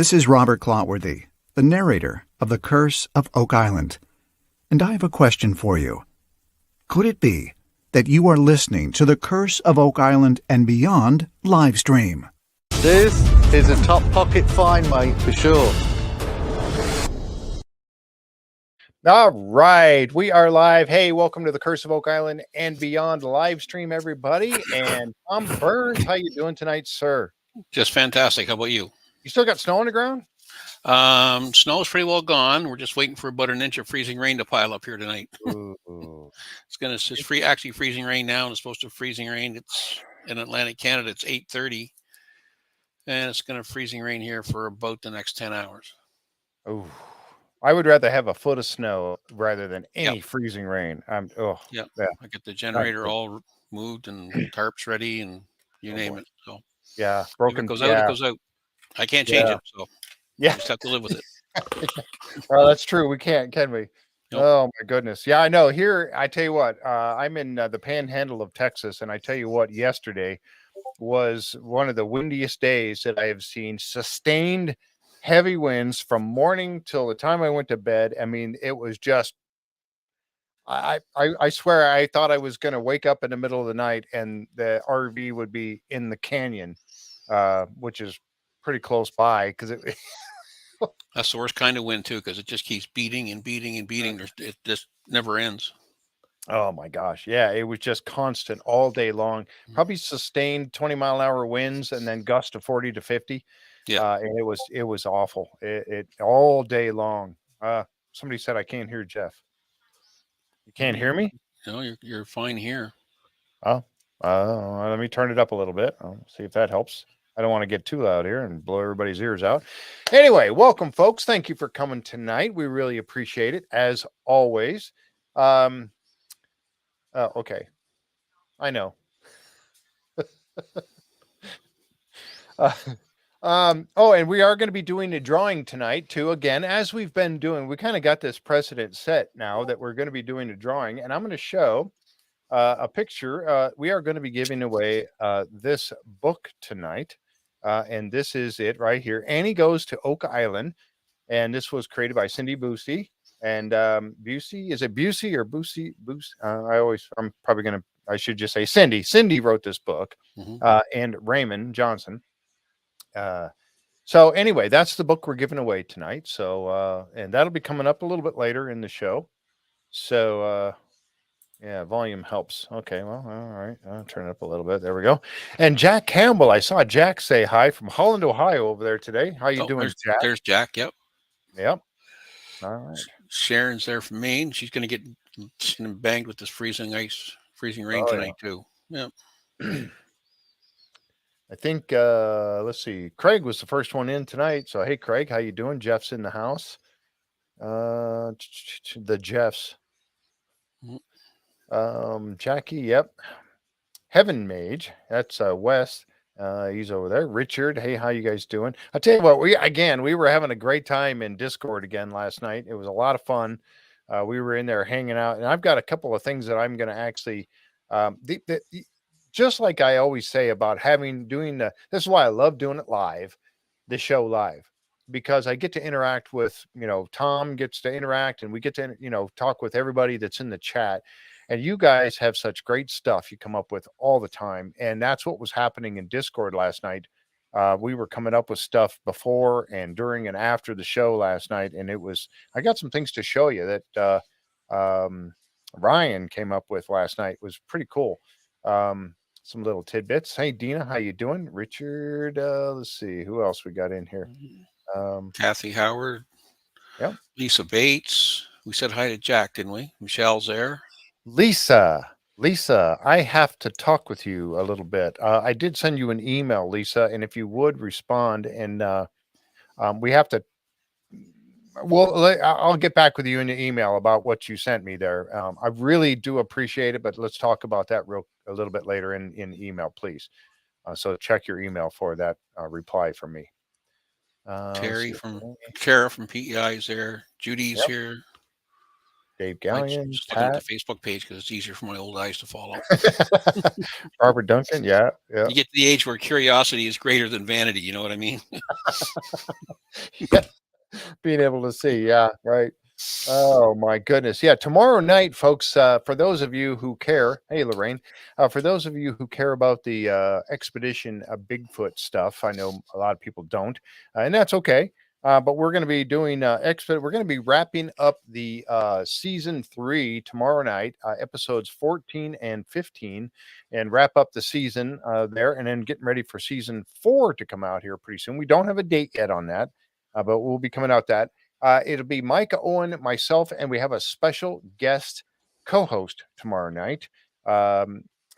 This is Robert Clotworthy, the narrator of The Curse of Oak Island, and I have a question for you. Could it be that you are listening to The Curse of Oak Island and Beyond live stream? This is a top pocket find, mate, for sure. All right, we are live. Hey, welcome to the Curse of Oak Island and Beyond live stream, everybody. And Tom Burns, how you doing tonight, sir? Just fantastic. How about you? You still got snow on the ground? Snow's pretty well gone. We're just waiting for about an inch of freezing rain to pile up here tonight. It's actually freezing rain now, and it's supposed to freezing rain. It's in Atlantic Canada. It's 8:30, and it's going to freezing rain here for about the next 10 hours. Oh. I would rather have a foot of snow rather than any freezing rain. I get the generator all moved and tarps ready and you name it. So broken. If it goes out, it goes out. I can't change it, so you just have to live with it. Well, that's true. We can't, can we? Nope. Oh my goodness. Yeah, I know. Here, I tell you what. I'm in the Panhandle of Texas, and I tell you what. Yesterday was one of the windiest days that I have seen. Sustained heavy winds from morning till the time I went to bed. I mean, it was just, I swear I thought I was going to wake up in the middle of the night and the RV would be in the canyon, which is pretty close by because it. That's the worst kind of wind too, because it just keeps beating and beating and beating. It just never ends. Oh my gosh. Yeah. It was just constant all day long, probably sustained 20-mile-an-hour winds and then gusts of 40 to 50. Yeah. And it was awful. It all day long. Somebody said I can't hear Jeff. You can't hear me? No, you're fine here. Oh, let me turn it up a little bit. I'll see if that helps. I don't want to get too loud here and blow everybody's ears out. Anyway, welcome, folks. Thank you for coming tonight. We really appreciate it, as always. Okay. I know. And we are going to be doing a drawing tonight too. Again, as we've been doing, we kind of got this precedent set now that we're going to be doing a drawing, and I'm going to show a picture. We are going to be giving away this book tonight, and this is it right here. Annie Goes to Oak Island, and this was created by Cindy Busey. And Busey, is it Busey or Busey? I should just say Cindy. Cindy wrote this book, and Raymond Johnson. So anyway, that's the book we're giving away tonight. So, and that'll be coming up a little bit later in the show. So, volume helps. Okay. Well, all right. I'll turn it up a little bit. There we go. And Jack Campbell, I saw Jack say hi from Holland, Ohio over there today. How you doing, Jack? There's Jack. Yep. All right. Sharon's there from Maine. She's going to get banged with this freezing rain tonight too. Yep. I think, let's see, Craig was the first one in tonight. So, hey, Craig, how you doing? Jeff's in the house. The Jeffs. Jackie, yep. Heaven Mage, that's Wes. He's over there. Richard, hey, how you guys doing? I tell you what, we were having a great time in Discord again last night. It was a lot of fun. We were in there hanging out, and I've got a couple of things that I'm going to actually, just like I always say about this is why I love doing it live, the show live, because I get to interact with, Tom gets to interact and we get to, talk with everybody that's in the chat. And you guys have such great stuff you come up with all the time. And that's what was happening in Discord last night. We were coming up with stuff before and during and after the show last night. And I got some things to show you that Ryan came up with last night. It was pretty cool. Some little tidbits. Hey, Dina, how you doing? Richard, let's see. Who else we got in here? Kathy Howard. Yep. Lisa Bates. We said hi to Jack, didn't we? Michelle's there. Lisa, I have to talk with you a little bit. I did send you an email, Lisa, and if you would respond, and we have to. Well, I'll get back with you in the email about what you sent me there. I really do appreciate it, but let's talk about that a little bit later in email, please. So check your email for that reply from me. Kara from PEI is there. Judy's here. Dave Gallion, just looking at the Facebook page because it's easier for my old eyes to follow. Robert Duncan, yeah. You get to the age where curiosity is greater than vanity. You know what I mean? Yeah, being able to see. Yeah, right. Oh my goodness. Yeah, tomorrow night, folks, for those of you who care, hey Lorraine, for those of you who care about the expedition Bigfoot stuff, I know a lot of people don't, and that's okay. But we're going to be doing we're going to be wrapping up the season 3 tomorrow night, episodes 14 and 15, and wrap up the season there, and then getting ready for season 4 to come out here pretty soon. We don't have a date yet on that, but we'll be coming out that. It'll be Micah Owen, myself, and we have a special guest co-host tomorrow night.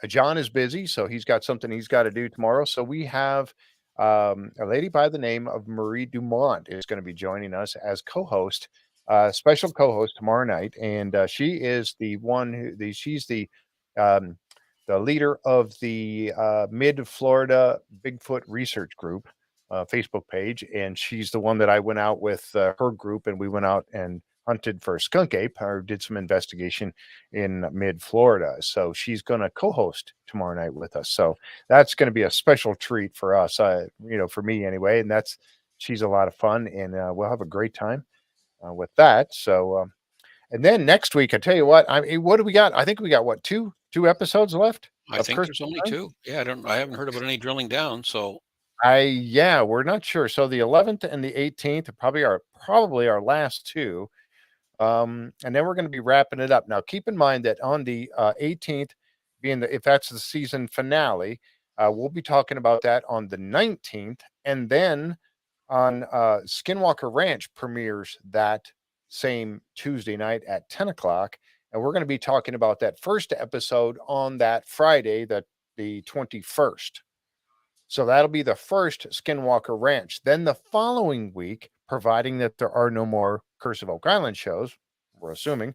John is busy, so he's got something he's got to do tomorrow. So we have a lady by the name of Marie Dumont is going to be joining us as co-host, special co-host tomorrow night, and she is the one she's um, the leader of the Mid Florida Bigfoot Research Group. Facebook page, and she's the one that I went out with her group, and we went out and hunted for skunk ape or did some investigation in mid Florida. So she's going to co-host tomorrow night with us. So that's going to be a special treat for us, for me anyway. And she's a lot of fun, and we'll have a great time with that. So, and then next week, I tell you what, what do we got? I think we got two episodes left. I think there's only 2. Yeah, I haven't heard about any drilling down. So we're not sure. So the 11th and the 18th are probably our last 2. And then we're going to be wrapping it up. Now, keep in mind that on the 18th, if that's the season finale, we'll be talking about that on the 19th. And then on Skinwalker Ranch premieres that same Tuesday night at 10 o'clock. And we're going to be talking about that first episode on that Friday, the 21st. So that'll be the first Skinwalker Ranch. Then the following week, providing that there are no more Curse of Oak Island shows, we're assuming,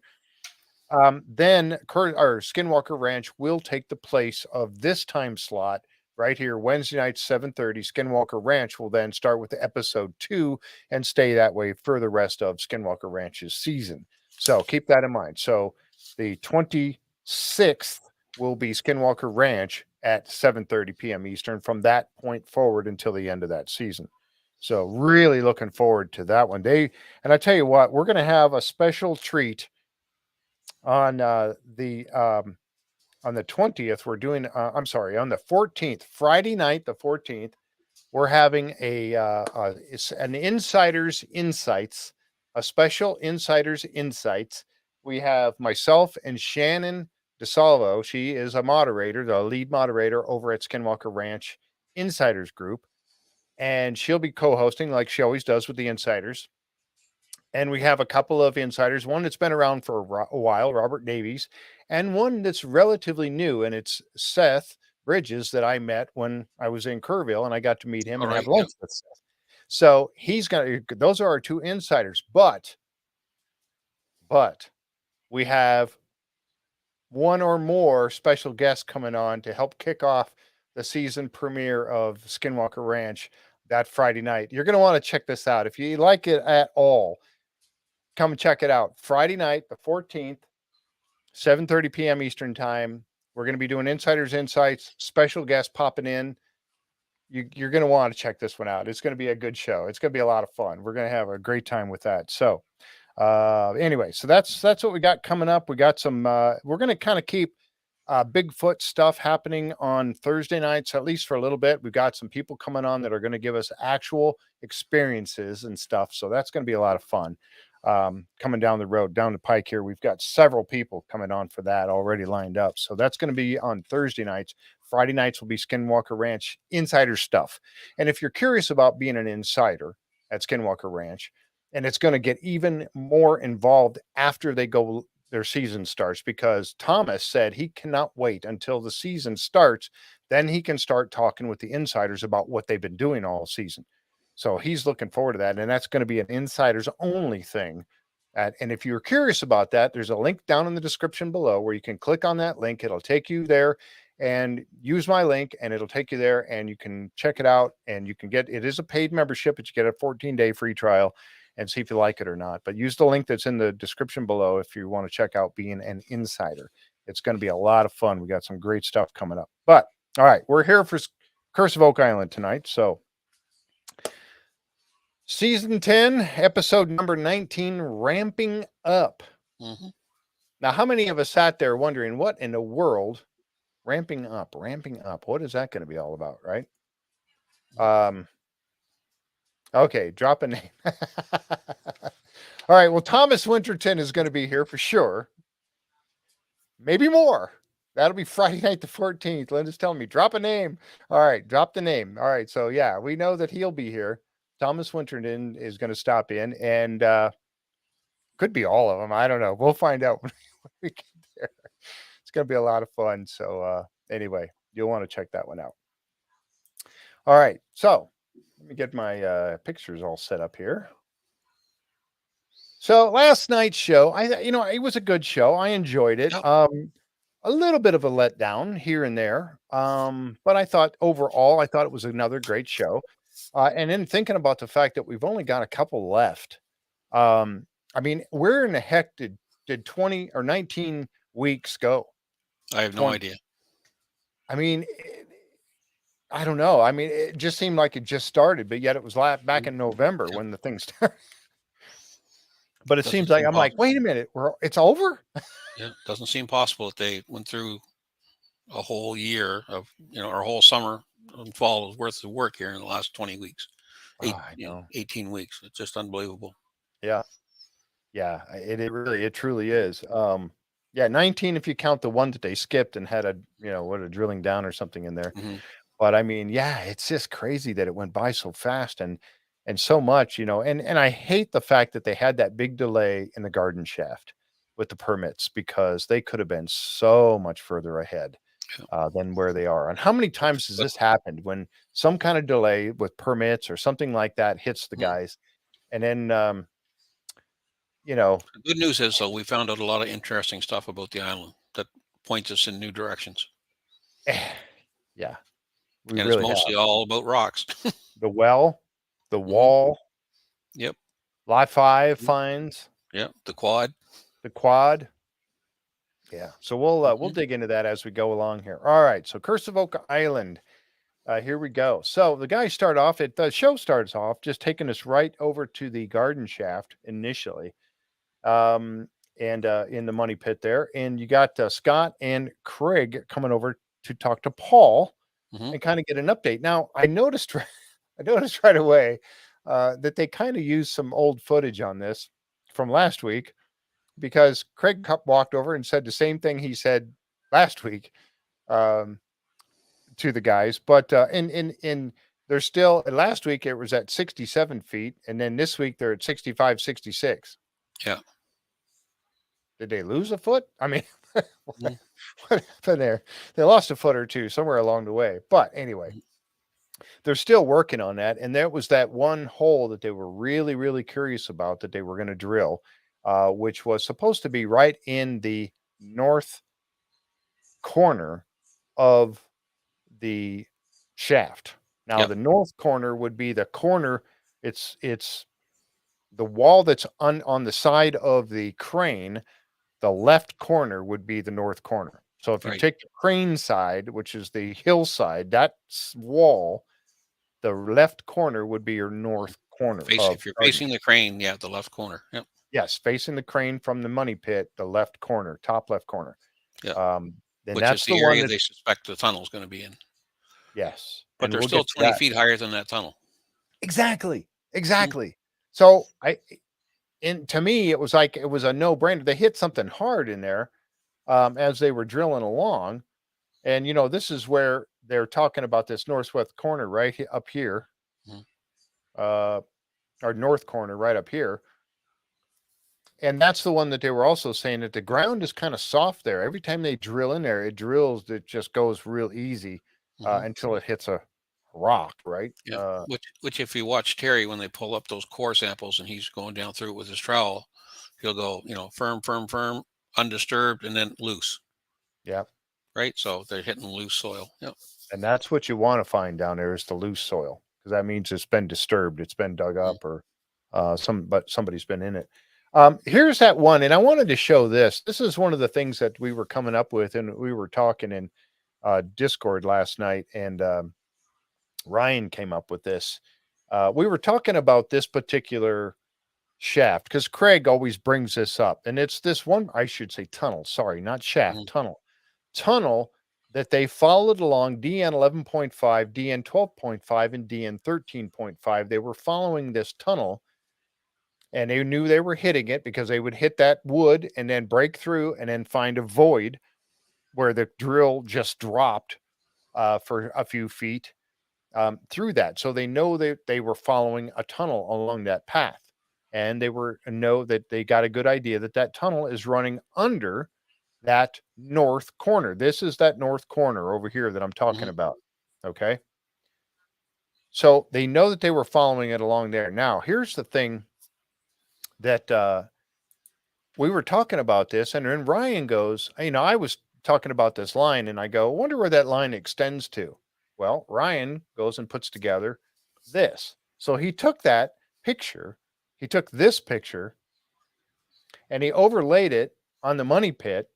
then our Skinwalker Ranch will take the place of this time slot right here, Wednesday night, 7:30. Skinwalker Ranch will then start with the episode 2 and stay that way for the rest of Skinwalker Ranch's season. So keep that in mind. So the 26th will be Skinwalker Ranch at 7:30 p.m. Eastern from that point forward until the end of that season. So really looking forward to that one. And I tell you what, we're going to have a special treat on the 20th. We're doing on the 14th, Friday night, the 14th. We're having it's an Insider's Insights, a special Insider's Insights. We have myself and Shannon DeSalvo. She is a moderator, the lead moderator over at Skinwalker Ranch Insiders Group. And she'll be co-hosting like she always does with the Insiders. And we have a couple of insiders, one that's been around for a while, Robert Davies, and one that's relatively new, and it's Seth Bridges that I met when I was in Kerrville, and I got to meet him and have lunch with Seth. So those are our 2 insiders, but we have one or more special guests coming on to help kick off the season premiere of Skinwalker Ranch that Friday night. You're going to want to check this out. If you like it at all, come and check it out. Friday night, the 14th, 7:30 p.m. Eastern time. We're going to be doing Insiders Insights, special guests popping in. You're going to want to check this one out. It's going to be a good show. It's going to be a lot of fun. We're going to have a great time with that. So anyway, so that's what we got coming up. We got some, we're going to kind of keep Bigfoot stuff happening on Thursday nights, at least for a little bit. We've got some people coming on that are going to give us actual experiences and stuff. So that's going to be a lot of fun. Coming down the road, down the pike here, we've got several people coming on for that already lined up. So that's going to be on Thursday nights. Friday nights will be Skinwalker Ranch insider stuff. And if you're curious about being an insider at Skinwalker Ranch, and it's going to get even more involved after their season starts, because Thomas said he cannot wait until the season starts. Then he can start talking with the insiders about what they've been doing all season. So he's looking forward to that. And that's going to be an insiders only thing. And if you're curious about that, there's a link down in the description below where you can click on that link. It'll take you there, and use my link, and it'll take you there, and you can check it out. And you can it is a paid membership, but you get a 14-day free trial and see if you like it or not. But use the link that's in the description below if you want to check out being an insider. It's going to be a lot of fun. We got some great stuff coming up. But all right, we're here for Curse of Oak Island tonight. So Season 10, episode number 19, ramping up. Mm-hmm. Now, how many of us sat there wondering what in the world ramping up? What is that going to be all about, right? Okay, drop a name. All right, well, Thomas Winterton is going to be here for sure. Maybe more. That'll be Friday night the 14th. Linda's telling me, drop a name. All right, drop the name. All right, so yeah, we know that he'll be here. Thomas Winterton is going to stop in, and could be all of them. I don't know. We'll find out when we get there. It's going to be a lot of fun. So anyway, you'll want to check that one out. All right, so let me get my pictures all set up here. So last night's show, it was a good show. I enjoyed it. Yep. A little bit of a letdown here and there. But I thought overall, it was another great show. And then thinking about the fact that we've only got a couple left. I mean, where in the heck did 20 or 19 weeks go? I have no idea. I mean, I don't know. I mean, it just seemed like it just started, but yet it was back in November when the thing started. But it seems like I'm like, wait a minute, it's over? Yeah, it doesn't seem possible that they went through a whole year of, our whole summer and fall worth of work here in the last 20 weeks. 18 weeks. It's just unbelievable. Yeah. Yeah, it truly is. 19 if you count the one that they skipped and had a drilling down or something in there. Mm-hmm. But I mean, yeah, it's just crazy that it went by so fast and so much, and I hate the fact that they had that big delay in the garden shaft with the permits because they could have been so much further ahead than where they are. And how many times has this happened when some kind of delay with permits or something like that hits the guys, and then The good news is, though, we found out a lot of interesting stuff about the island that points us in new directions. Yeah. And it's mostly all about rocks. The well, the wall. Yep. Lot 5 finds. Yep. The quad. Yeah. So we'll dig into that as we go along here. All right. So Curse of Oak Island. Here we go. So the guys the show starts off just taking us right over to the garden shaft initially. And in the money pit there. And you got Scott and Craig coming over to talk to Paul and kind of get an update. Now, I noticed right away that they kind of used some old footage on this from last week because Craig walked over and said the same thing he said last week to the guys. But in they're still, last week it was at 67 feet. And then this week they're at 65, 66. Yeah. Did they lose a foot? I mean, what happened there? They lost a foot or two somewhere along the way. But anyway, they're still working on that. And there was that one hole that they were really, really curious about that they were going to drill, which was supposed to be right in the north corner of the shaft. Now, the north corner would be the corner. It's the wall that's on the side of the crane. The left corner would be the north corner. So if you take the crane side, which is the hillside, that wall, the left corner would be your north corner. If you're facing the crane, the left corner. Yep. Yes, facing the crane from the money pit, the left corner, top left corner. Yeah. Then which that's is the area they suspect the tunnel is going to be in. Yes. But they're still 20 feet higher than that tunnel. Exactly. So to me, it was a no-brainer. They hit something hard in there as they were drilling along. And, this is where they're talking about this northwest corner right up here. Or north corner right up here. And that's the one that they were also saying that the ground is kind of soft there. Every time they drill in there, it just goes real easy until it hits a rock, right? Yeah. Which if you watch Terry when they pull up those core samples and he's going down through it with his trowel, he'll go, firm, undisturbed, and then loose. Yeah. Right. So they're hitting loose soil. Yep. And that's what you want to find down there is the loose soil, because that means it's been disturbed, it's been dug up, or somebody's been in it. Here's that one, and I wanted to show this. This is one of the things that we were coming up with, and we were talking in Discord last night, and Ryan came up with this. We were talking about this particular shaft because Craig always brings this up, and it's this one, I should say tunnel. Sorry, not shaft, tunnel that they followed along DN 11.5, DN 12.5, and DN 13.5. They were following this tunnel, and they knew they were hitting it because they would hit that wood and then break through and then find a void where the drill just dropped for a few feet through that. So they know that they were following a tunnel along that path. And they know that they got a good idea that that tunnel is running under that north corner. This is that north corner over here that I'm talking about. Okay. So they know that they were following it along there. Now, here's the thing that we were talking about this, and then Ryan goes, I was talking about this line, and I go, I wonder where that line extends to. Well, Ryan goes and puts together this. So he took that picture, he took this picture, and he overlaid it on the money pit,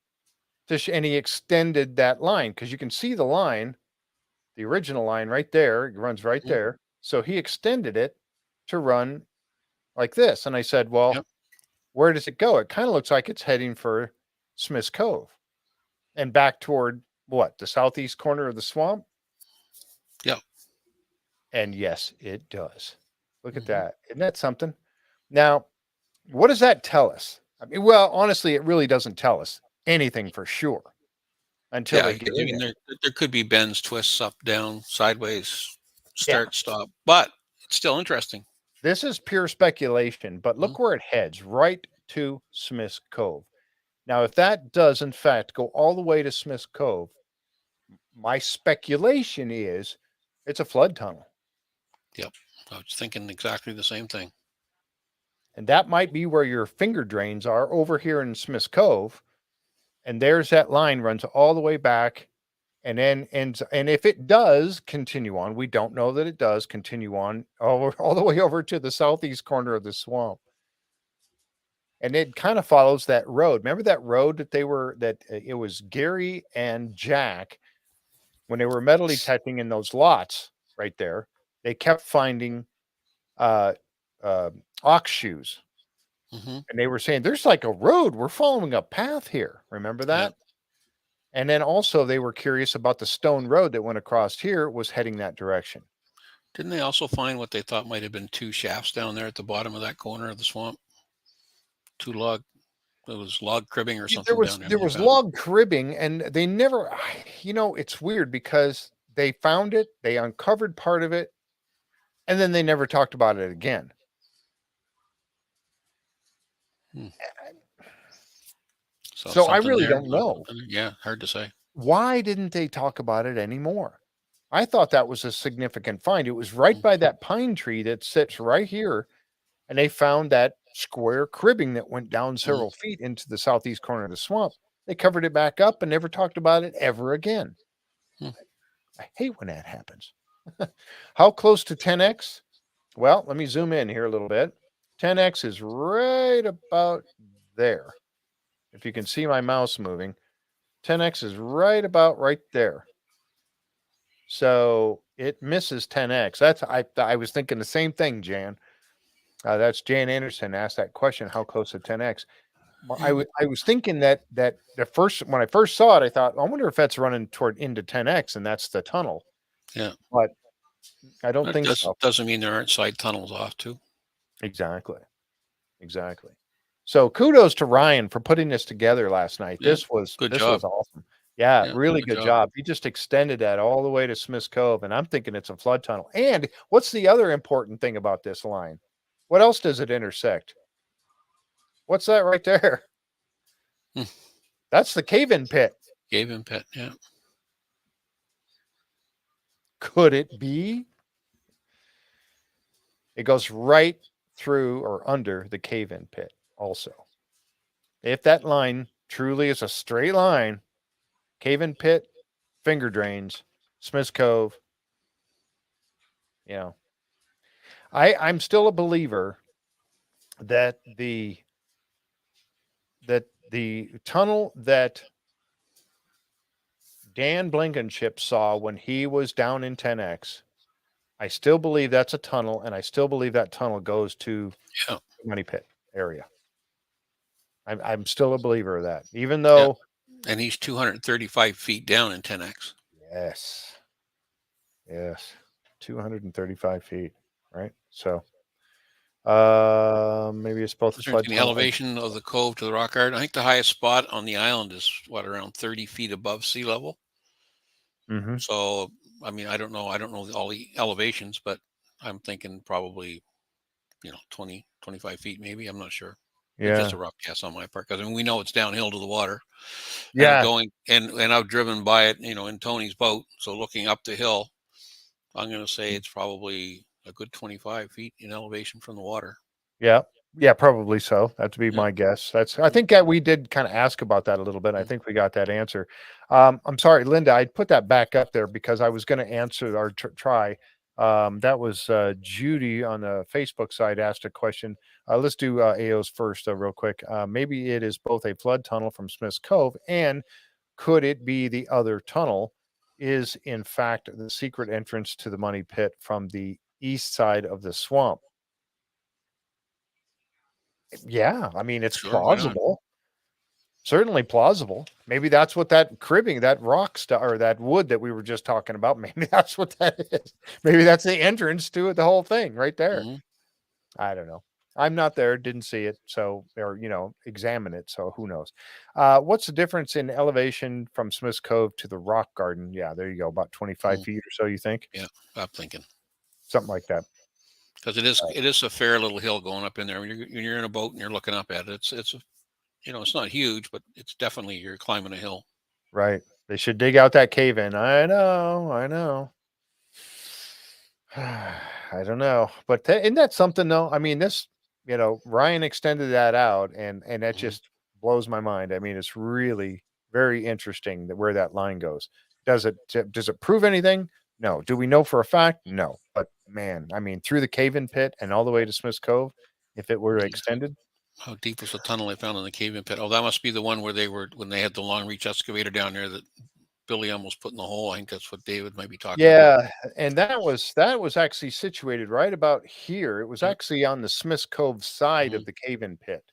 and he extended that line because you can see the line, the original line right there. It runs right there. So he extended it to run like this. And I said, well, where does it go? It kind of looks like it's heading for Smith's Cove and back toward what? The southeast corner of the swamp? Yep. And yes, it does. Look at that. Isn't that something? Now, what does that tell us? I mean, well, honestly, it really doesn't tell us anything for sure until they get in there. There could be bends, twists, up, down, sideways, start, stop, but it's still interesting. This is pure speculation, but look where it heads, right to Smith's Cove. Now, if that does, in fact, go all the way to Smith's Cove, my speculation is it's a flood tunnel. Yep. I was thinking exactly the same thing. And that might be where your finger drains are over here in Smith's Cove. And there's that line runs all the way back and then ends. And if it does continue on, we don't know that it does continue on all the way over to the southeast corner of the swamp. And it kind of follows that road. Remember that road that it was Gary and Jack when they were metal detecting in those lots right there. They kept finding ox shoes. And they were saying, there's like a road. We're following a path here. Remember that? Yep. And then also they were curious about the stone road that went across here was heading that direction. Didn't they also find what they thought might have been two shafts down there at the bottom of that corner of the swamp? It was log cribbing or something. There was log cribbing, and they never, it's weird because they found it, they uncovered part of it, and then they never talked about it again. So I really don't know. Yeah, hard to say. Why didn't they talk about it anymore? I thought that was a significant find. It was right by that pine tree that sits right here, and they found that square cribbing that went down several feet into the southeast corner of the swamp. They covered it back up and never talked about it ever again. I hate when that happens. How close to 10X? Well, let me zoom in here a little bit. 10X is right about there. If you can see my mouse moving, 10X is right about right there. So it misses 10X. I was thinking the same thing, Jan. That's Jan Anderson asked that question, how close to 10X? I was thinking that when I first saw it, I thought, I wonder if that's running toward into 10X, and that's the tunnel. Yeah. But I don't think so. Doesn't mean there aren't side tunnels off too. Exactly. So kudos to Ryan for putting this together last night. Yeah, this was awesome. Yeah, really good job. He just extended that all the way to Smith's Cove, and I'm thinking it's a flood tunnel. And what's the other important thing about this line? What else does it intersect? What's that right there? That's the cave-in pit. Cave-in pit, yeah. Could it be? It goes right through or under the cave-in pit also. If that line truly is a straight line, cave-in pit, finger drains, Smith's Cove, I'm still a believer that the tunnel that Dan Blankenship saw when he was down in 10X, I still believe that's a tunnel, and I still believe that tunnel goes to Yeah. the money pit area. I'm still a believer of that, even Yeah. though And he's 235 feet down in 10x. yes, 235 feet, right? So maybe it's both a flood The tunnel and elevation of the cove to the rock garden. I think the highest spot on the island is around 30 feet above sea level. Mhm. So, I mean, I don't know all the elevations, but I'm thinking probably, 20, 25 feet, maybe. I'm not sure. It's just Yeah. a rough guess on my part, because I mean, we know it's downhill to the water, and Yeah. I've driven by it, in Tony's boat. So looking up the hill, I'm going to say it's probably a good 25 feet in elevation from the water. Yeah. Yeah, probably so. That'd be Yeah. my guess. I think that we did kind of ask about that a little bit. I Mm. think we got that answer. I'm sorry, Linda, I put that back up there because I was going to answer or try. That was Judy on the Facebook side asked a question. Let's do AO's first, real quick. Maybe it is both a flood tunnel from Smith's Cove, and could it be the other tunnel is in fact the secret entrance to the money pit from the east side of the swamp? Yeah, I mean, it's Sure, why not? plausible. Certainly plausible. Maybe that's what that cribbing, that rock or that wood that we were just talking about, maybe that's what that is. Maybe that's the entrance to it, the whole thing right there. Hmm. I don't know. I'm not there, didn't see it, so or examine it, so who knows. What's the difference in elevation from Smith's Cove to the rock garden? Yeah, there you go. About 25 Mm. feet or so, you think? Yeah, I'm thinking, Something like that. because it is a fair little hill going up in there. When you're in a boat and you're looking up at it, it's not huge, but it's definitely, you're climbing a hill. Right. They should dig out that cave in. I know, I know. I don't know, but isn't that something though? I mean, Ryan extended that out, and that Hmm. just blows my mind. I mean, it's really very interesting that where that line goes. Does it prove anything? No. Do we know for a fact? No. But man, I mean, through the cave-in pit and all the way to Smith's Cove, if it were extended, How deep was the tunnel they found in the cave-in pit? Oh, that must be the one where when they had the long reach excavator down there that Billy almost put in the hole. I think that's what David might be talking about. yeah, and that was actually situated right about here. It was Yep. actually on the Smith's Cove side Hmm. of the cave-in pit.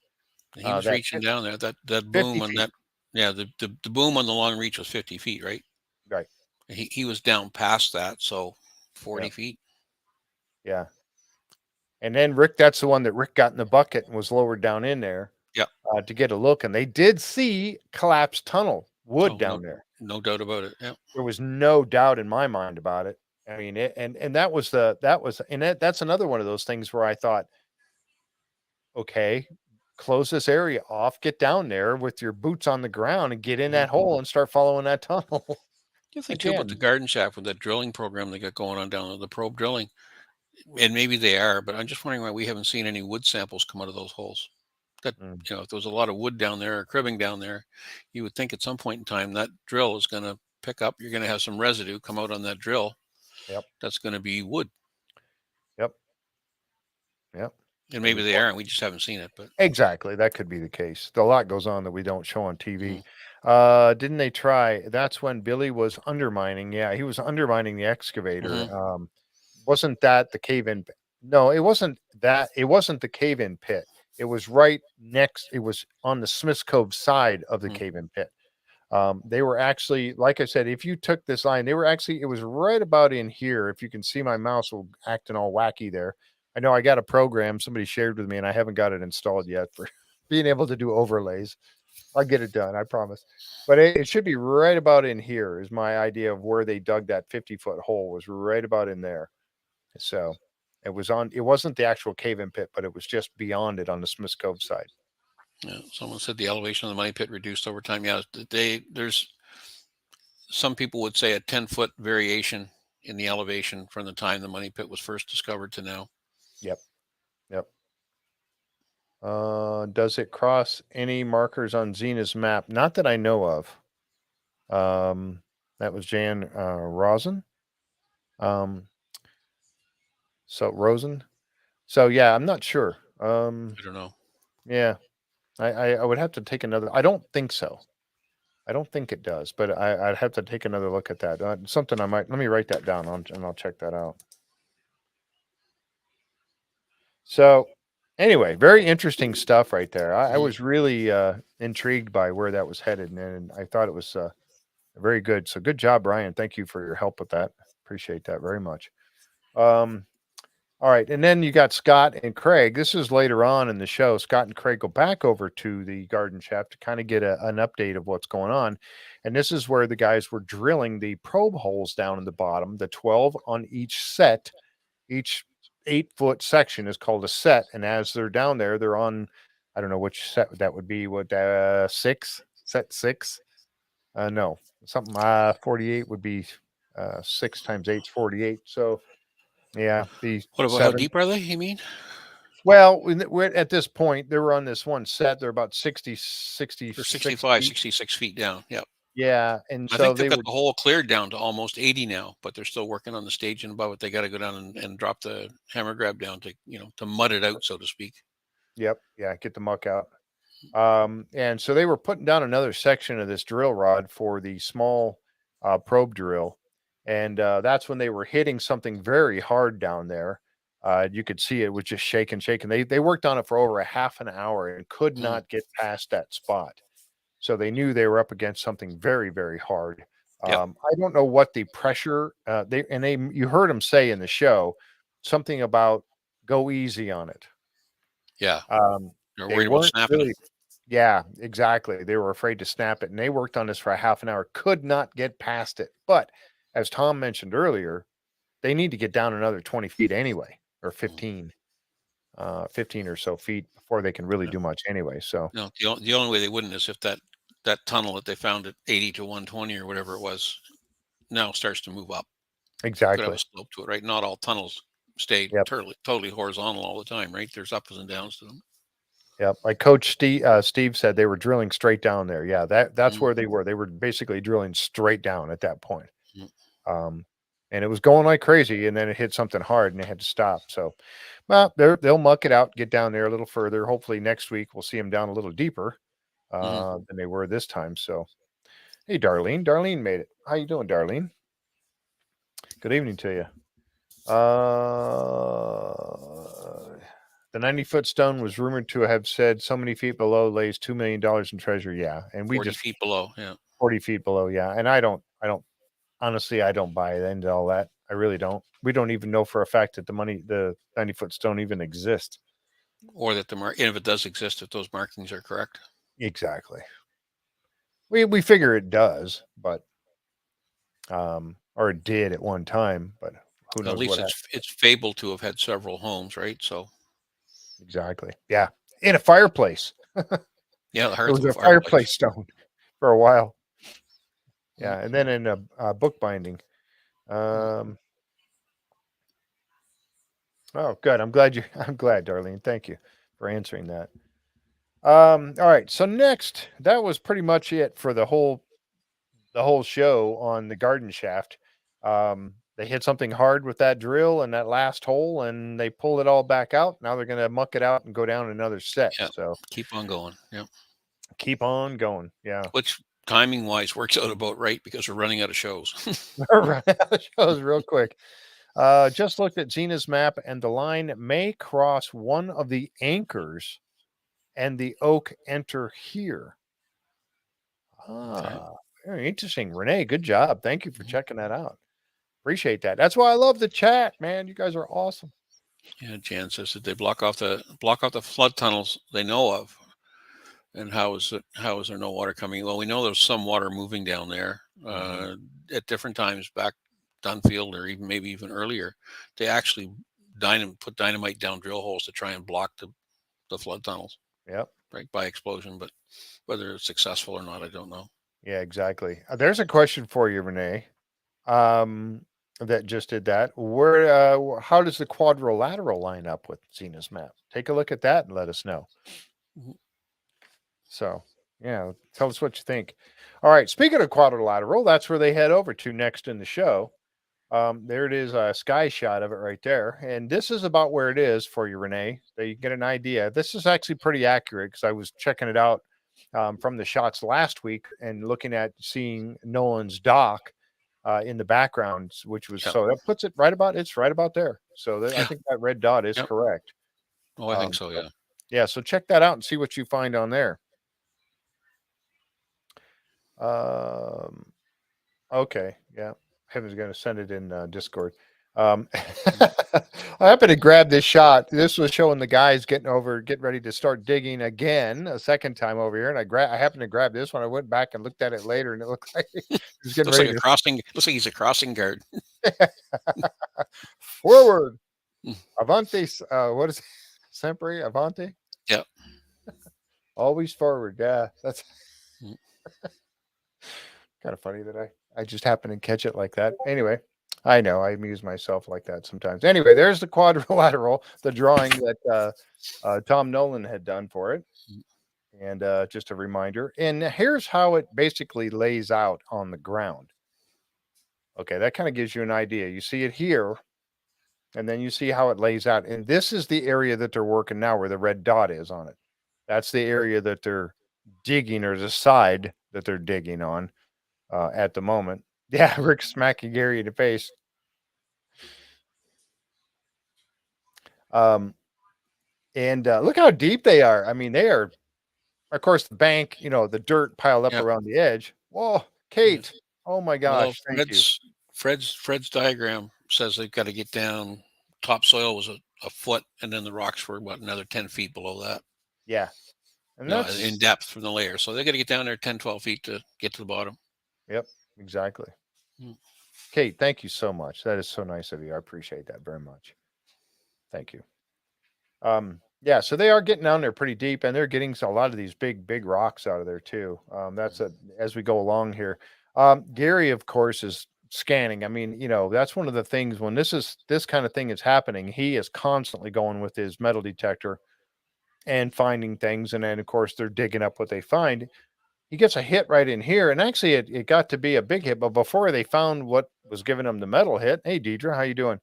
He was That reaching down there. That 50 boom on feet. that, yeah, the boom on the long reach was 50 feet, right? Right. He was down past that, so 40 Yep. feet. Yeah. And then Rick, that's the one that Rick got in the bucket and was lowered down in there Yeah. to get a look. And they did see collapsed tunnel wood Oh, no, down there. no doubt about it. Yeah. There was no doubt in my mind about it. I mean, and that's another one of those things where I thought, okay, close this area off, get down there with your boots on the ground and get in Mhm. that hole and start following that tunnel. You think too about the Again, garden shaft with that drilling program they got going on down there, the probe drilling, and maybe they are, but I'm just wondering why we haven't seen any wood samples come out of those holes. That mm, If there was a lot of wood down there or cribbing down there, you would think at some point in time that drill is going to pick up. You're going to have some residue come out on that drill. yep, That's going to be wood, yep, yep. and It maybe was they are, and we just haven't seen it. But exactly, that could be the case. A lot goes on that we don't show on TV. mhm, Didn't they try? That's when Billy was undermining. Yeah, he was undermining the excavator. mhm, Wasn't that the cave-in? No, it wasn't that. It wasn't the cave-in pit. It was right next. It was on the Smiths Cove side of the mhm, cave-in pit. They were actually, like I said, if you took this line, it was right about in here. If you can see my mouse will acting all wacky there. I know I got a program somebody shared with me and I haven't got it installed yet for being able to do overlays. I'll get it done, I promise. But it should be right about in here is my idea of where they dug that 50-foot hole was right about in there. So it wasn't the actual cave-in pit, but it was just beyond it on the Smiths Cove side. yeah. Someone said the elevation of the money pit reduced over time. Yeah, there's some people would say a 10-foot variation in the elevation from the time the money pit was first discovered to now. Yep. Yep. Does it cross any markers on Zena's map? Not that I know of. That was Jan Rosen. Um, so Rosen. So yeah, I'm not sure. I don't know. Yeah, I would have to take another. I don't think so. I don't think it does, but I'd have to take another look at that. Something I might. Let me write that down and I'll check that out. So anyway, very interesting stuff right there. I was really intrigued by where that was headed, and I thought it was very good. So good job, Brian. Thank you for your help with that. Appreciate that very much. Um, all right, and then you got Scott and Craig. This is later on in the show. Scott and Craig go back over to the garden shaft to kind of get an update of what's going on. And this is where the guys were drilling the probe holes down in the bottom, the 12 on each set. Each 8-foot section is called a set. And as they're down there, they're on, I don't know which set that would be. What, six? Set six? No, something 48 would be 6 times 8 is 48. So, yeah, the What about how 7. deep are they? You mean? Well, we're at this point, they were on this one set. They're about 60, They're 66 65, feet. 66 feet down. Yeah. Yeah. And I so think they they've got were, the hole cleared down to almost 80 now, but they're still working on the stage and above it. They got to go down and drop the hammer grab down to, to mud it out, so to speak. yep. Yeah. Get the muck out. And so they were putting down another section of this drill rod for the small probe drill. And that's when they were hitting something very hard down there. You could see it was just shaking, shaking. They worked on it for over a half an hour and could not get past that spot. So they knew they were up against something very, very hard. Yep. I don't know what the pressure you heard them say in the show something about go easy on it. Yeah. They're They worried about weren't snapping really, it. yeah, exactly. They were afraid to snap it, and they worked on this for a half an hour, could not get past it. But as Tom mentioned earlier, they need to get down another 20 feet anyway, or 15 or so feet before they can really do much anyway. So No, the only way they wouldn't is if that tunnel that they found at 80 to 120 or whatever it was now starts to move up. Could have exactly. a slope to it, right? Not all tunnels stay Yep. totally horizontal all the time, right? There's ups and downs to them. Yep. Like Coach Steve said, they were drilling straight down there. Yeah, that's where they were. They were basically drilling straight down at that point. And it was going like crazy, and then it hit something hard, and they had to stop. So, well, they'll muck it out, get down there a little further. Hopefully, next week we'll see them down a little deeper than they were this time. So, hey, Darlene made it. How you doing, Darlene? Good evening to you. The 90-foot stone was rumored to have said so many feet below lays $2 million in treasure. Yeah, and we 40 just feet below. Yeah. 40 feet below. Yeah, and I don't. Honestly, I don't buy into all that. I really don't. We don't even know for a fact that the 90-foot stone even exists. Or that and if it does exist, if those markings are correct. Exactly. We figure it does, but or it did at one time, but who knows At least what it's fabled to have had several homes, right? So exactly. Yeah, in a fireplace. yeah, the It hearth was of a a fireplace. fireplace stone for a while. Yeah, and then in a book binding. Oh, good. I'm glad, Darlene. Thank you for answering that. All right. So next, that was pretty much it for the whole show on the garden shaft. They hit something hard with that drill and that last hole, and they pull it all back out. Now they're going to muck it out and go down another set. Yeah. So Keep on going. Yeah. keep on going. Yeah. Which timing wise works out about right because we're running out of shows. Right. Shows real quick. Just looked at Zena's map, and the line may cross one of the anchors, and the oak enter here. Very interesting. Renee, good job. Thank you for checking that out. Appreciate that. That's why I love the chat, man. You guys are awesome. Yeah, Jan says that they block off the flood tunnels they know of. And how is there no water coming? Well, we know there's some water moving down there at different times back Dunfield or maybe even earlier. They actually put dynamite down drill holes to try and block the flood tunnels. Yep. Right, by explosion, but whether it's successful or not, I don't know. Yeah, exactly. There's a question for you, Renee. That just did that. Where? How does the quadrilateral line up with Zena's map? Take a look at that and let us know. So, yeah, tell us what you think. All right. Speaking of quadrilateral, that's where they head over to next in the show. There it is, a sky shot of it right there. And this is about where it is for you, Renee. So you get an idea. This is actually pretty accurate because I was checking it out from the shots last week and looking at seeing Nolan's dock in the background, which was so that puts it right about there. So I think that red dot is correct. Oh, I think so. Yeah. Yeah. So check that out and see what you find on there. Okay. Yeah. Heaven's going to send it in Discord. I happened to grab this shot. This was showing the guys getting ready to start digging again a second time over here. And I happened to grab this one. I went back and looked at it later, and it looked like he's getting Looks ready like a to crossing. Looks like he's a crossing guard. forward. Mm. Avanti. What is it? Sempre Avanti? Yeah. Always forward. Yeah. That's Mm. kind of funny that I just happened to catch it like that. Anyway, I know I amuse myself like that sometimes. Anyway, there's the quadrilateral, the drawing that Tom Nolan had done for it. And just a reminder. And here's how it basically lays out on the ground. Okay, that kind of gives you an idea. You see it here, and then you see how it lays out. And this is the area that they're working now where the red dot is on it. That's the area that they're digging, or the side that they're digging on at the moment. Yeah, Rick smacking Gary in the face. And look how deep they are. I mean, they are, of course, the bank, the dirt piled up Yep. around the edge. Whoa, Kate. Oh my Well, gosh. Thank you. Fred's diagram says they've got to get down. Topsoil was a foot, and then the rocks were another 10 feet below that. Yeah. And that's in depth from the layer. So they got to get down there 10, 12 feet to get to the bottom. Yep, exactly. Mm. Kate, thank you so much. That is so nice of you. I appreciate that very much. Thank you. Yeah, so they are getting down there pretty deep, and they're getting a lot of these big rocks out of there too. That's as we go along here. Gary, of course, is scanning. I mean, that's one of the things when this kind of thing is happening, he is constantly going with his metal detector and finding things. And then, of course, they're digging up what they find. He gets a hit right in here, and actually, it got to be a big hit. But before they found what was giving them the metal hit, hey, Deidre, how you doing?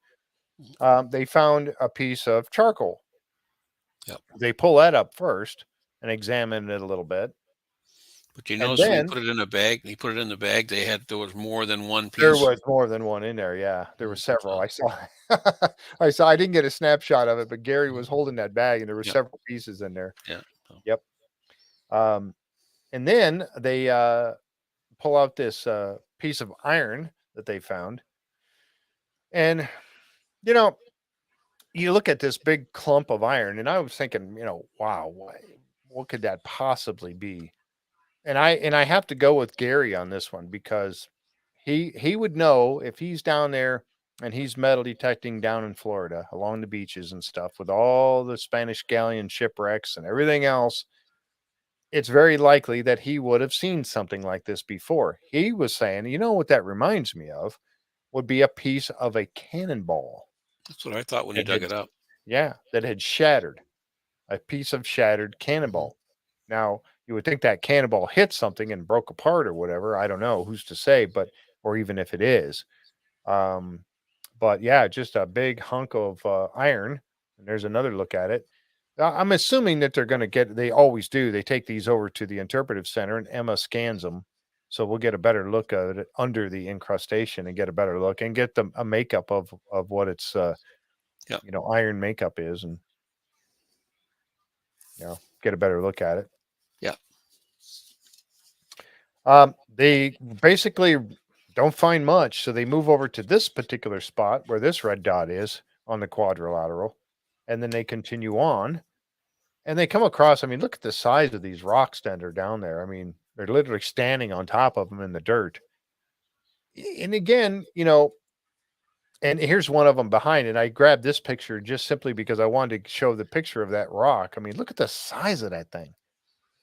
They found a piece of charcoal. Yep. They pull that up first and examine it a little bit. But you notice when he put it in a bag, there was more than one piece. There was more than one in there. Yeah, there were several. I saw. I didn't get a snapshot of it, but Gary was holding that bag, and there were several pieces in there. Yeah. Yep. And then they pull out this piece of iron that they found. And, you look at this big clump of iron, and I was thinking, wow, what could that possibly be? And I have to go with Gary on this one, because he would know if he's down there and he's metal detecting down in Florida along the beaches and stuff with all the Spanish galleon shipwrecks and everything else. It's very likely that he would have seen something like this before. He was saying, what that reminds me of would be a piece of a cannonball. That's what I thought when he dug it up. Yeah, that had shattered. A piece of shattered cannonball. Mm-hmm. Now, you would think that cannonball hit something and broke apart or whatever. I don't know. Who's to say? Or even if it is. But yeah, just a big hunk of iron. And there's another look at it. I'm assuming that they're going to they always do. They take these over to the interpretive center, and Emma scans them. So we'll get a better look at it under the incrustation and get a better look and get a makeup of what its, iron makeup is, and, get a better look at it. Yeah. They basically don't find much. So they move over to this particular spot where this red dot is on the quadrilateral. And then they continue on. And they come across, look at the size of these rocks that are down there. They're literally standing on top of them in the dirt. And again, and here's one of them behind it. I grabbed this picture just simply because I wanted to show the picture of that rock. Look at the size of that thing.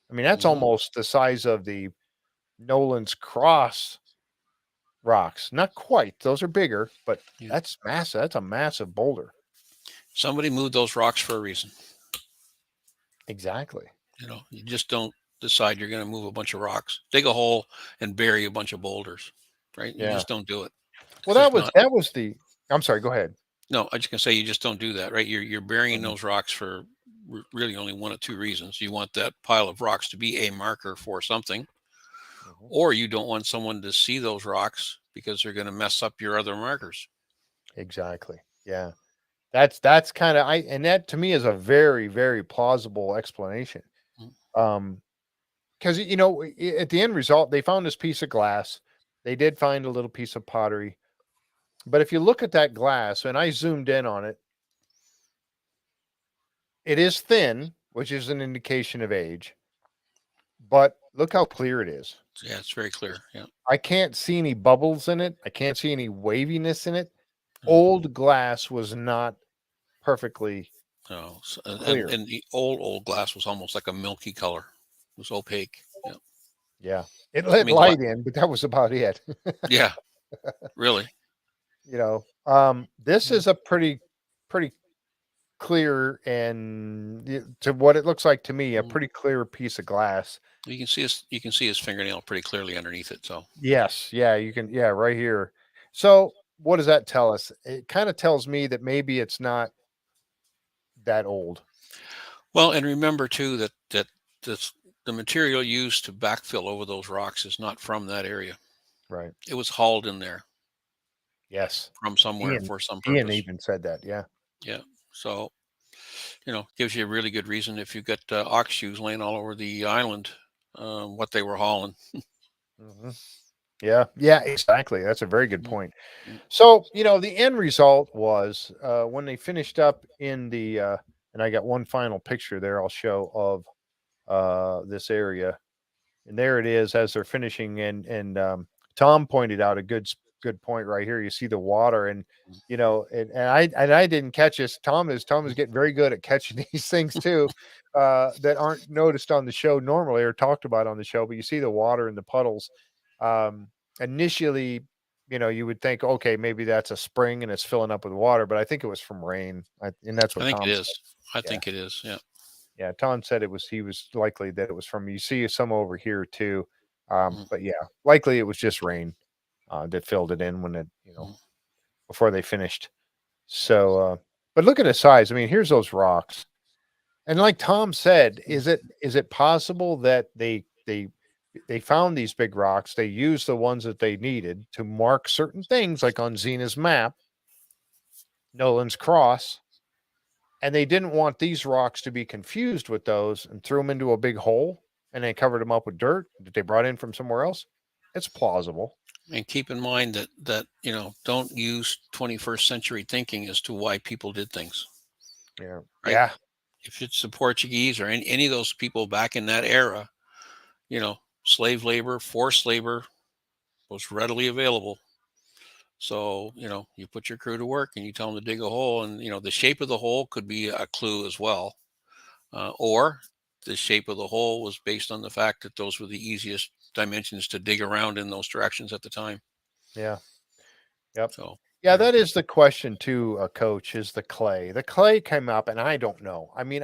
That's almost the size of the Nolan's Cross rocks. Not quite. Those are bigger, but that's massive. That's a massive boulder. Somebody moved those rocks for a reason. Exactly. You just don't decide you're going to move a bunch of rocks, dig a hole and bury a bunch of boulders, right? Yeah. You just don't do it. Well, that was the, I'm sorry, go ahead. No, I'm just going to say you just don't do that, right? You're burying those rocks for really only one of two reasons. You want that pile of rocks to be a marker for something, or you don't want someone to see those rocks because they're going to mess up your other markers. Exactly. Yeah. That's kind of and that to me is a very, very plausible explanation. Mm. Because at the end result, they found this piece of glass. They did find a little piece of pottery. But if you look at that glass, and I zoomed in on it, it is thin, which is an indication of age. But look how clear it is. Yeah, it's very clear. Yeah. I can't see any bubbles in it. I can't see any waviness in it. No. Old glass was not perfectly No. clear. And the old glass was almost like a milky color. It was opaque. Yeah. Yeah. It I let mean, light in, but that was about it. yeah, really. This is a pretty clear and to what it looks like to me, a Mm. pretty clear piece of glass. You can see his fingernail pretty clearly underneath it. So Yes. Yeah, you can. Yeah, right here. So what does that tell us? It kind of tells me that maybe it's not that old. well, and remember too that this the material used to backfill over those rocks is not from that area. Right. It was hauled in there Yes. from somewhere Ian for some Ian purpose. even said that. Yeah. Yeah. So, gives you a really good reason if you've got ox shoes laying all over the island, what they were hauling. hmm Yeah. Yeah, exactly. That's a very good Mm, point. mm, So, the end result was when they finished up in the and I got one final picture there I'll show of this area. And there it is as they're finishing. And Tom pointed out a good point right here. You see the water, and and I didn't catch this. Tom is mm. getting very good at catching these things too, that aren't noticed on the show normally or talked about on the show. But you see the water and the puddles. Um, Initially, you would think, okay, maybe that's a spring and it's filling up with water, but I think it was from rain, and that's I what think it Tom said. is. I Yeah. think it is. Yeah. Yeah, Tom said he was likely that it was from you see some over here too. Mm, But yeah, likely it was just rain that filled it in when mm, before they finished. So but look at the size. I mean, here's those rocks. And like Tom said, mm. is it possible that they found these big rocks, they used the ones that they needed to mark certain things like on Zena's map, Nolan's Cross, and they didn't want these rocks to be confused with those and threw them into a big hole and they covered them up with dirt that they brought in from somewhere else. It's plausible. And keep in mind that don't use 21st century thinking as to why people did things. Yeah. Right. Yeah. If it's the Portuguese or any of those people back in that era, slave labor, forced labor was readily available. So, you put your crew to work and you tell them to dig a hole, and, the shape of the hole could be a clue as well. Or the shape of the hole was based on the fact that those were the easiest dimensions to dig around in those directions at the time. Yeah. Yep. So, Yeah, that is the question too, coach, is the clay. The clay came up and I don't know. I mean,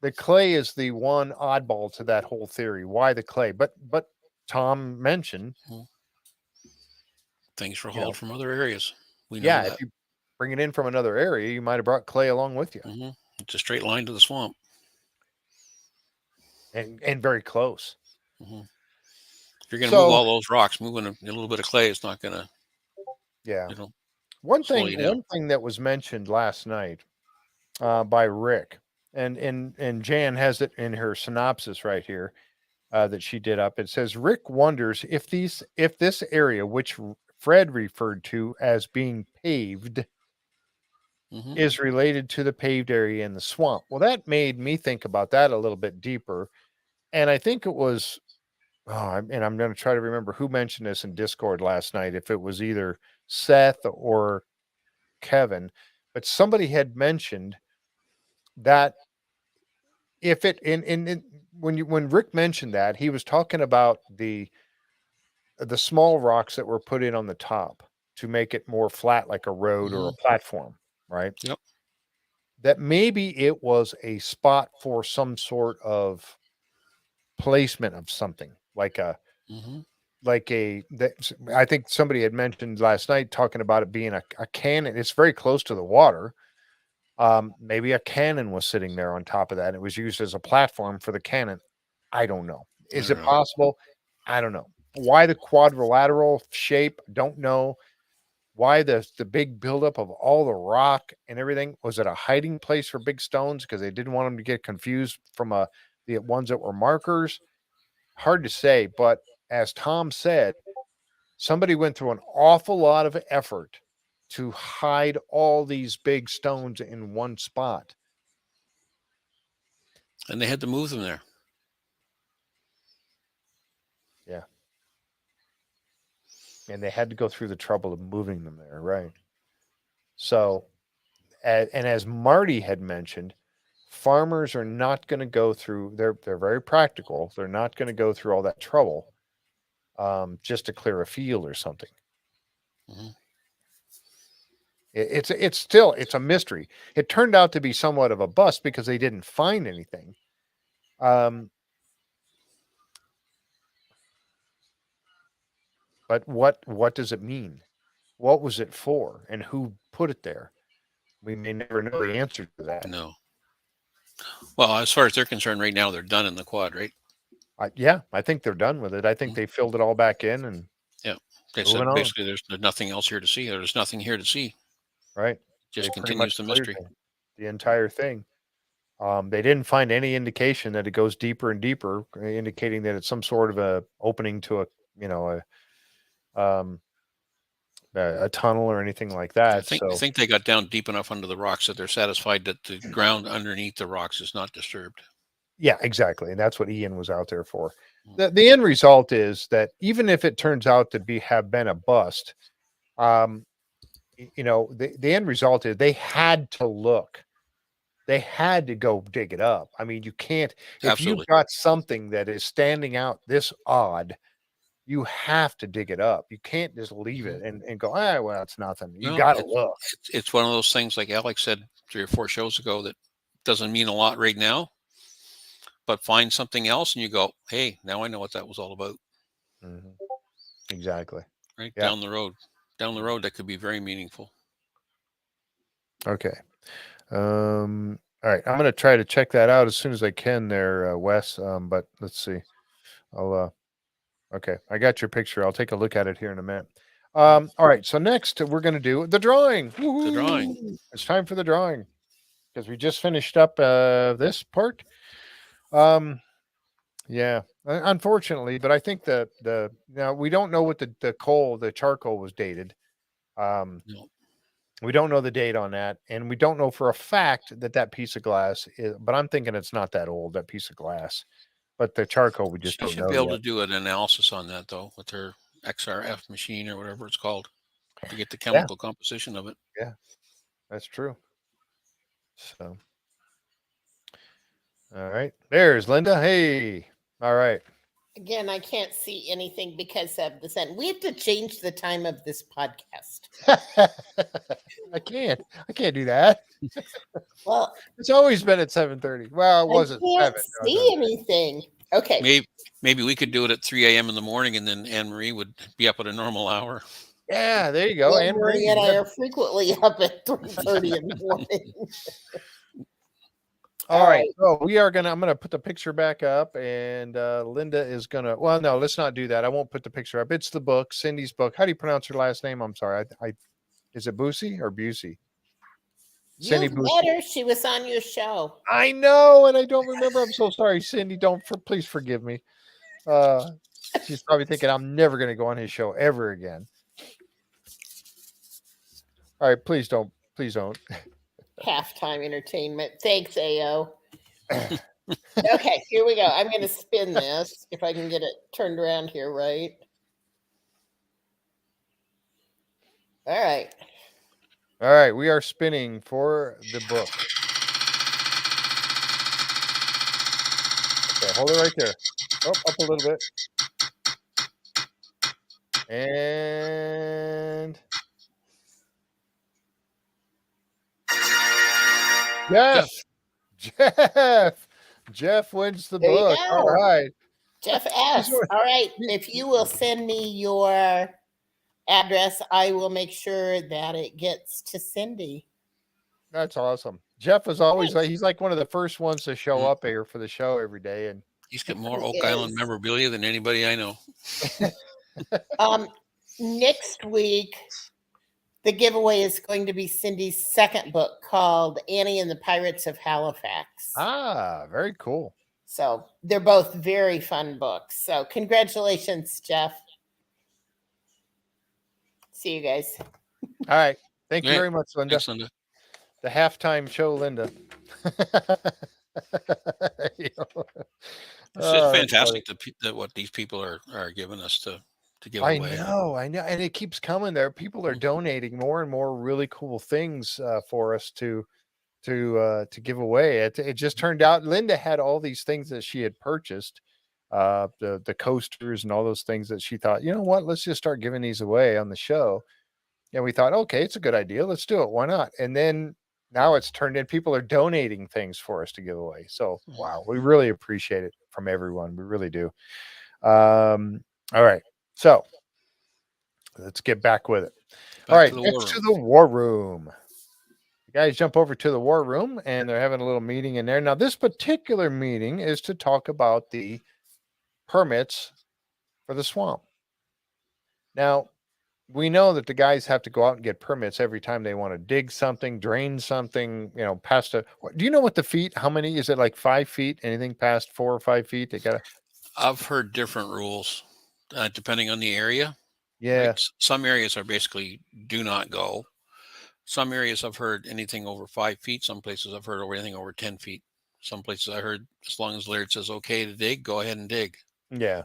the clay is the one oddball to that whole theory. Why the clay? But Tom mentioned, mm, things were you know, hauled from other areas. We know yeah, if that. you bring it in from another area, you might have brought clay along with you. Hmm. It's a straight line to the swamp. And very close. Hmm. If you're going to move So all those rocks, moving a little bit of clay is not going to, yeah. you know, One slow thing you down. one thing that was mentioned last night by Rick, and Jan has it in her synopsis right here that she did up. It says Rick wonders if this area, which Fred referred to as being paved, Hmm. is related to the paved area in the swamp. Well, that made me think about that a little bit deeper, and I think it was. And I'm going to try to remember who mentioned this in Discord last night. If it was either Seth or Kevin, but somebody had mentioned that if it in when Rick mentioned that, he was talking about the small rocks that were put in on the top to make it more flat like a road or a Hmm. platform, right? Yep. That maybe it was a spot for some sort of placement of something Hmm. I think somebody had mentioned last night talking about it being a cannon. It's very close to the water. Maybe a cannon was sitting there on top of that. It was used as a platform for the cannon. I don't know. I Is don't it know. possible? I don't know. Why the quadrilateral shape? Don't know. why the big buildup of all the rock and everything? Was it a hiding place for big stones because they didn't want them to get confused from the ones that were markers? Hard to say, but as Tom said, somebody went through an awful lot of effort to hide all these big stones in one spot. And they had to move them there. Yeah. And they had to go through the trouble of moving them there, right? So, and as Marty had mentioned, farmers are not going to go through. They're very practical. They're not going to go through all that trouble just to clear a field or something. Mm-hmm. It's still a mystery. It turned out to be somewhat of a bust because they didn't find anything. But what does it mean? What was it for, and who put it there? We may never know the answer to that. No. Well, as far as they're concerned, right now they're done in the quad, right? Yeah, I think they're done with it. I think they filled it all back in, and yeah, they said basically there's nothing else here to see. There's nothing here to see. Right, just continues the mystery. The entire thing. They didn't find any indication that it goes deeper and deeper, indicating that it's some sort of a opening to a tunnel or anything like that. I think they got down deep enough under the rocks that they're satisfied that the ground underneath the rocks is not disturbed. Yeah, exactly. And that's what Ian was out there for. The end result is that even if it turns out to have been a bust, the end result is they had to look. They had to go dig it up. I mean, you can't, if you've got something that is standing out this odd, you have to dig it up. You can't just leave it and go, well, it's nothing. You got to look. It's one of those things, like Alex said 3 or 4 shows ago, that doesn't mean a lot right now, but find something else and you go, hey, now I know what that was all about. Mm-hmm. Exactly. Right. Yeah. Down the road, that could be very meaningful. Okay. All right. I'm going to try to check that out as soon as I can there, Wes. But let's see. Okay. I got your picture. I'll take a look at it here in a minute. All right. So next we're going to do the drawing. Woo-hoo! The drawing. It's time for the drawing because we just finished up this part. Yeah, unfortunately, but I think now we don't know what the charcoal was dated. No. We don't know the date on that, and we don't know for a fact that piece of glass is, but I'm thinking it's not that old, that piece of glass. But the charcoal, we just don't know. She should be able to do an analysis on that, though, with her XRF machine or whatever it's called, to get the chemical composition of it. Yeah, that's true. So, all right. There's Linda. Hey. All right. Again, I can't see anything because of the sun. We have to change the time of this podcast. I can't do that. Well, it's always been at 7:30. Well, it wasn't. I can't see anything. Okay. Maybe we could do it at 3 a.m. in the morning, and then Anne Marie would be up at a normal hour. Yeah, there you go. Anne Marie and I are frequently up at 3:30 in the morning. All right. So I'm going to put the picture back up, and Linda is going to, well, no, let's not do that. I won't put the picture up. It's the book, Cindy's book. How do you pronounce her last name? I'm sorry. Is it Busey or Busey? Cindy Busey. Met her. She was on your show. I know, and I don't remember. I'm so sorry, Cindy. Please forgive me. She's probably thinking I'm never going to go on his show ever again. All right. Please don't. Halftime entertainment. Thanks, AO. Okay, here we go. I'm going to spin this if I can get it turned around here, right? All right. All right. We are spinning for the book. Okay, hold it right there. Oh, up a little bit. And Jeff wins the book. All right. Jeff S. All right. If you will send me your address, I will make sure that it gets to Cindy. That's awesome. Jeff is always he's like one of the first ones to show up here for the show every day. And he's got more Oak Island memorabilia than anybody I know. Next week, The giveaway is going to be Cindy's second book called Annie and the Pirates of Halifax. Ah, very cool. So they're both very fun books. So congratulations, Jeff. See you guys. All right. Thank you Yeah. very much, Linda. Thanks, Linda. The halftime show, Linda. It's just Oh, that's funny. fantastic that what these people are giving us to give I away. know, and it keeps coming there. People are donating more and more really cool things for us to give away. It just turned out Linda had all these things that she had purchased, the coasters and all those things that she thought, you know what, let's just start giving these away on the show. And we thought, okay, it's a good idea. Let's do it. Why not? And then now it's turned in people are donating things for us to give away. So wow, we really appreciate it from everyone. We really do. All right. So let's get back with it. All right, next to the war room. You guys jump over to the war room and they're having a little meeting in there. Now, this particular meeting is to talk about the permits for the swamp. Now, we know that the guys have to go out and get permits every time they want to dig something, drain something, past a. Do you know what the feet? How many is it? Like 5 feet? Anything past 4 or 5 feet? They got to. I've heard different rules depending on the area. Yeah. Right? Some areas are basically do not go. Some areas I've heard anything over 5 feet. Some places I've heard anything over 10 feet. Some places I heard as long as Laird says okay to dig, go ahead and dig. Yeah.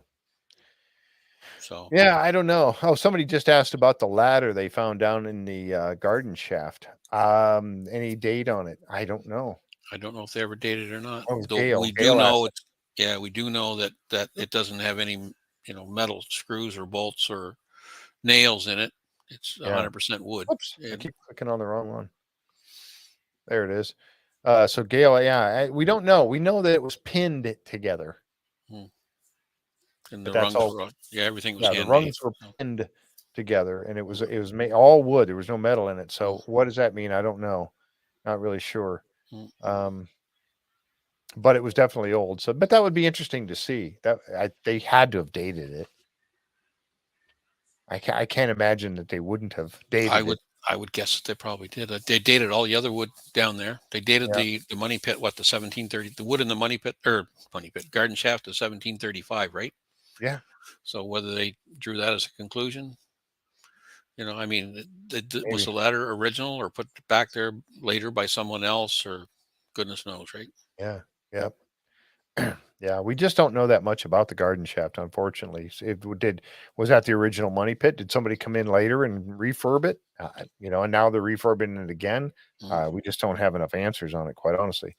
So yeah, I don't know. Oh, somebody just asked about the ladder they found down in the garden shaft. Any date on it? I don't know. I don't know if they ever dated or not. Oh, Though Gail. we Gail do know asked. we do know that it doesn't have any metal screws or bolts or nails in it. It's 100% wood. Oops, I keep clicking on the wrong one. There it is. So Gail, we don't know. We know that it was pinned together. And the that's rungs all. everything was the rungs were pinned together, and it was made all wood. There was no metal in it. So what does that mean? I don't know. Not really sure. But it was definitely old. So, but that would be interesting to see. They had to have dated it. I can't imagine that they wouldn't have dated it. I would guess that they probably did. They dated all the other wood down there. They dated the money pit, the 1730, the wood in the money pit garden shaft of 1735, right? Yeah. So whether they drew that as a conclusion, I mean, was the ladder original or put back there later by someone else, or goodness knows, right? Yeah. Yep. Yeah, we just don't know that much about the garden shaft, unfortunately. Was that the original money pit? Did somebody come in later and refurb it? And now they're refurbing it again. We just don't have enough answers on it, quite honestly.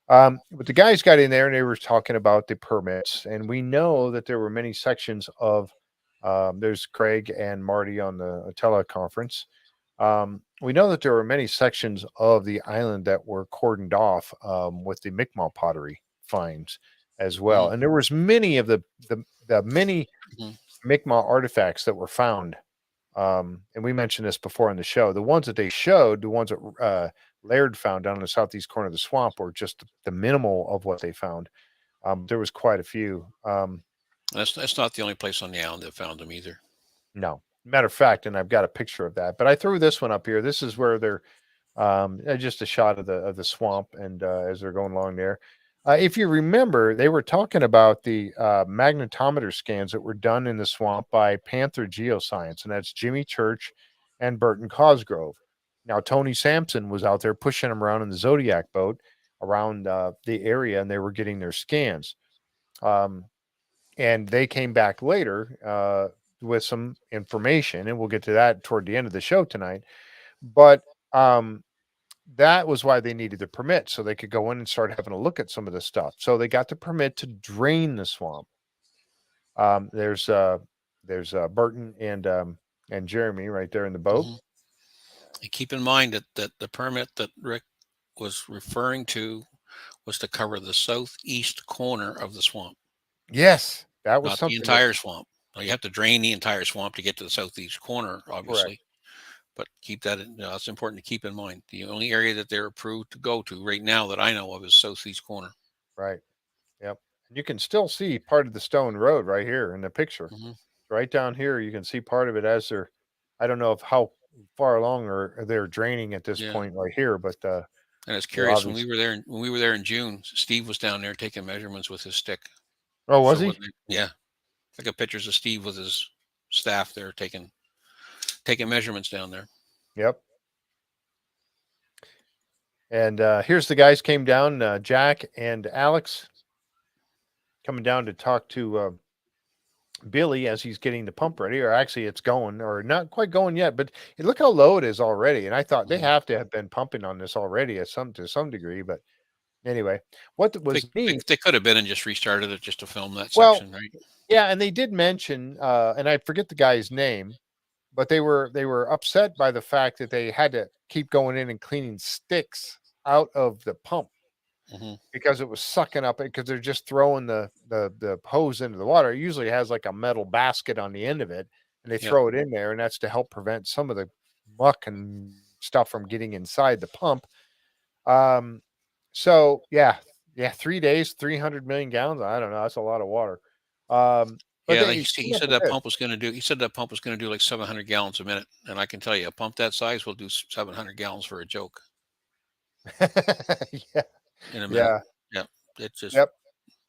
But the guys got in there and they were talking about the permits, and we know that there were many sections of. There's Craig and Marty on the teleconference. We know that there were many sections of the island that were cordoned off with the Mi'kmaq pottery finds as well, and there was many of the many Mi'kmaq artifacts that were found. And we mentioned this before on the show. The ones that they showed, the ones that Laird found down in the southeast corner of the swamp, were just the minimal of what they found. There was quite a few. That's not the only place on the island that found them either. No, matter of fact, and I've got a picture of that. But I threw this one up here. This is where they're just a shot of the swamp, and as they're going along there. If you remember, they were talking about the magnetometer scans that were done in the swamp by Panther Geoscience, and that's Jimmy Church and Burton Cosgrove. Now, Tony Sampson was out there pushing them around in the Zodiac boat around the area, and they were getting their scans. And they came back later with some information, and we'll get to that toward the end of the show tonight. But that was why they needed the permit, so they could go in and start having a look at some of the stuff. So they got the permit to drain the swamp. There's Burton and Jeremy right there in the boat. And keep in mind that the permit that Rick was referring to was to cover the southeast corner of the swamp. Yes, that was not something. The entire swamp. You have to drain the entire swamp to get to the southeast corner, obviously. Correct. But keep that it's important to keep in mind. The only area that they're approved to go to right now that I know of is southeast corner. Right. Yep. You can still see part of the stone road right here in the picture. Right down here, you can see part of it as they're. I don't know how far along or they're draining at this point right here. But and it's curious when we were there in June, Steve was down there taking measurements with his stick. Oh, was he? Yeah, I got pictures of Steve with his staff there taking measurements down there. Yep. And here's the guys came down, Jack and Alex coming down to talk to Billy as he's getting the pump ready, or actually it's going, or not quite going yet, but look how low it is already. And I thought they have to have been pumping on this already to some degree. But anyway, what was neat, they could have been and just restarted it just to film that well, section, right? Yeah, and they did mention, and I forget the guy's name, but they were upset by the fact that they had to keep going in and cleaning sticks out of the pump because it was sucking up, because they're just throwing the hose into the water. It usually has like a metal basket on the end of it, and they throw it in there, and that's to help prevent some of the muck and stuff from getting inside the pump. So yeah, 3 days, 300 million gallons. I don't know. That's a lot of water. But yeah, he said that pump was going to do. He said that pump was going to do like 700 gallons a minute, and I can tell you, a pump that size will do 700 gallons for a joke. Yeah. In a minute. Yeah. It's just. Yep.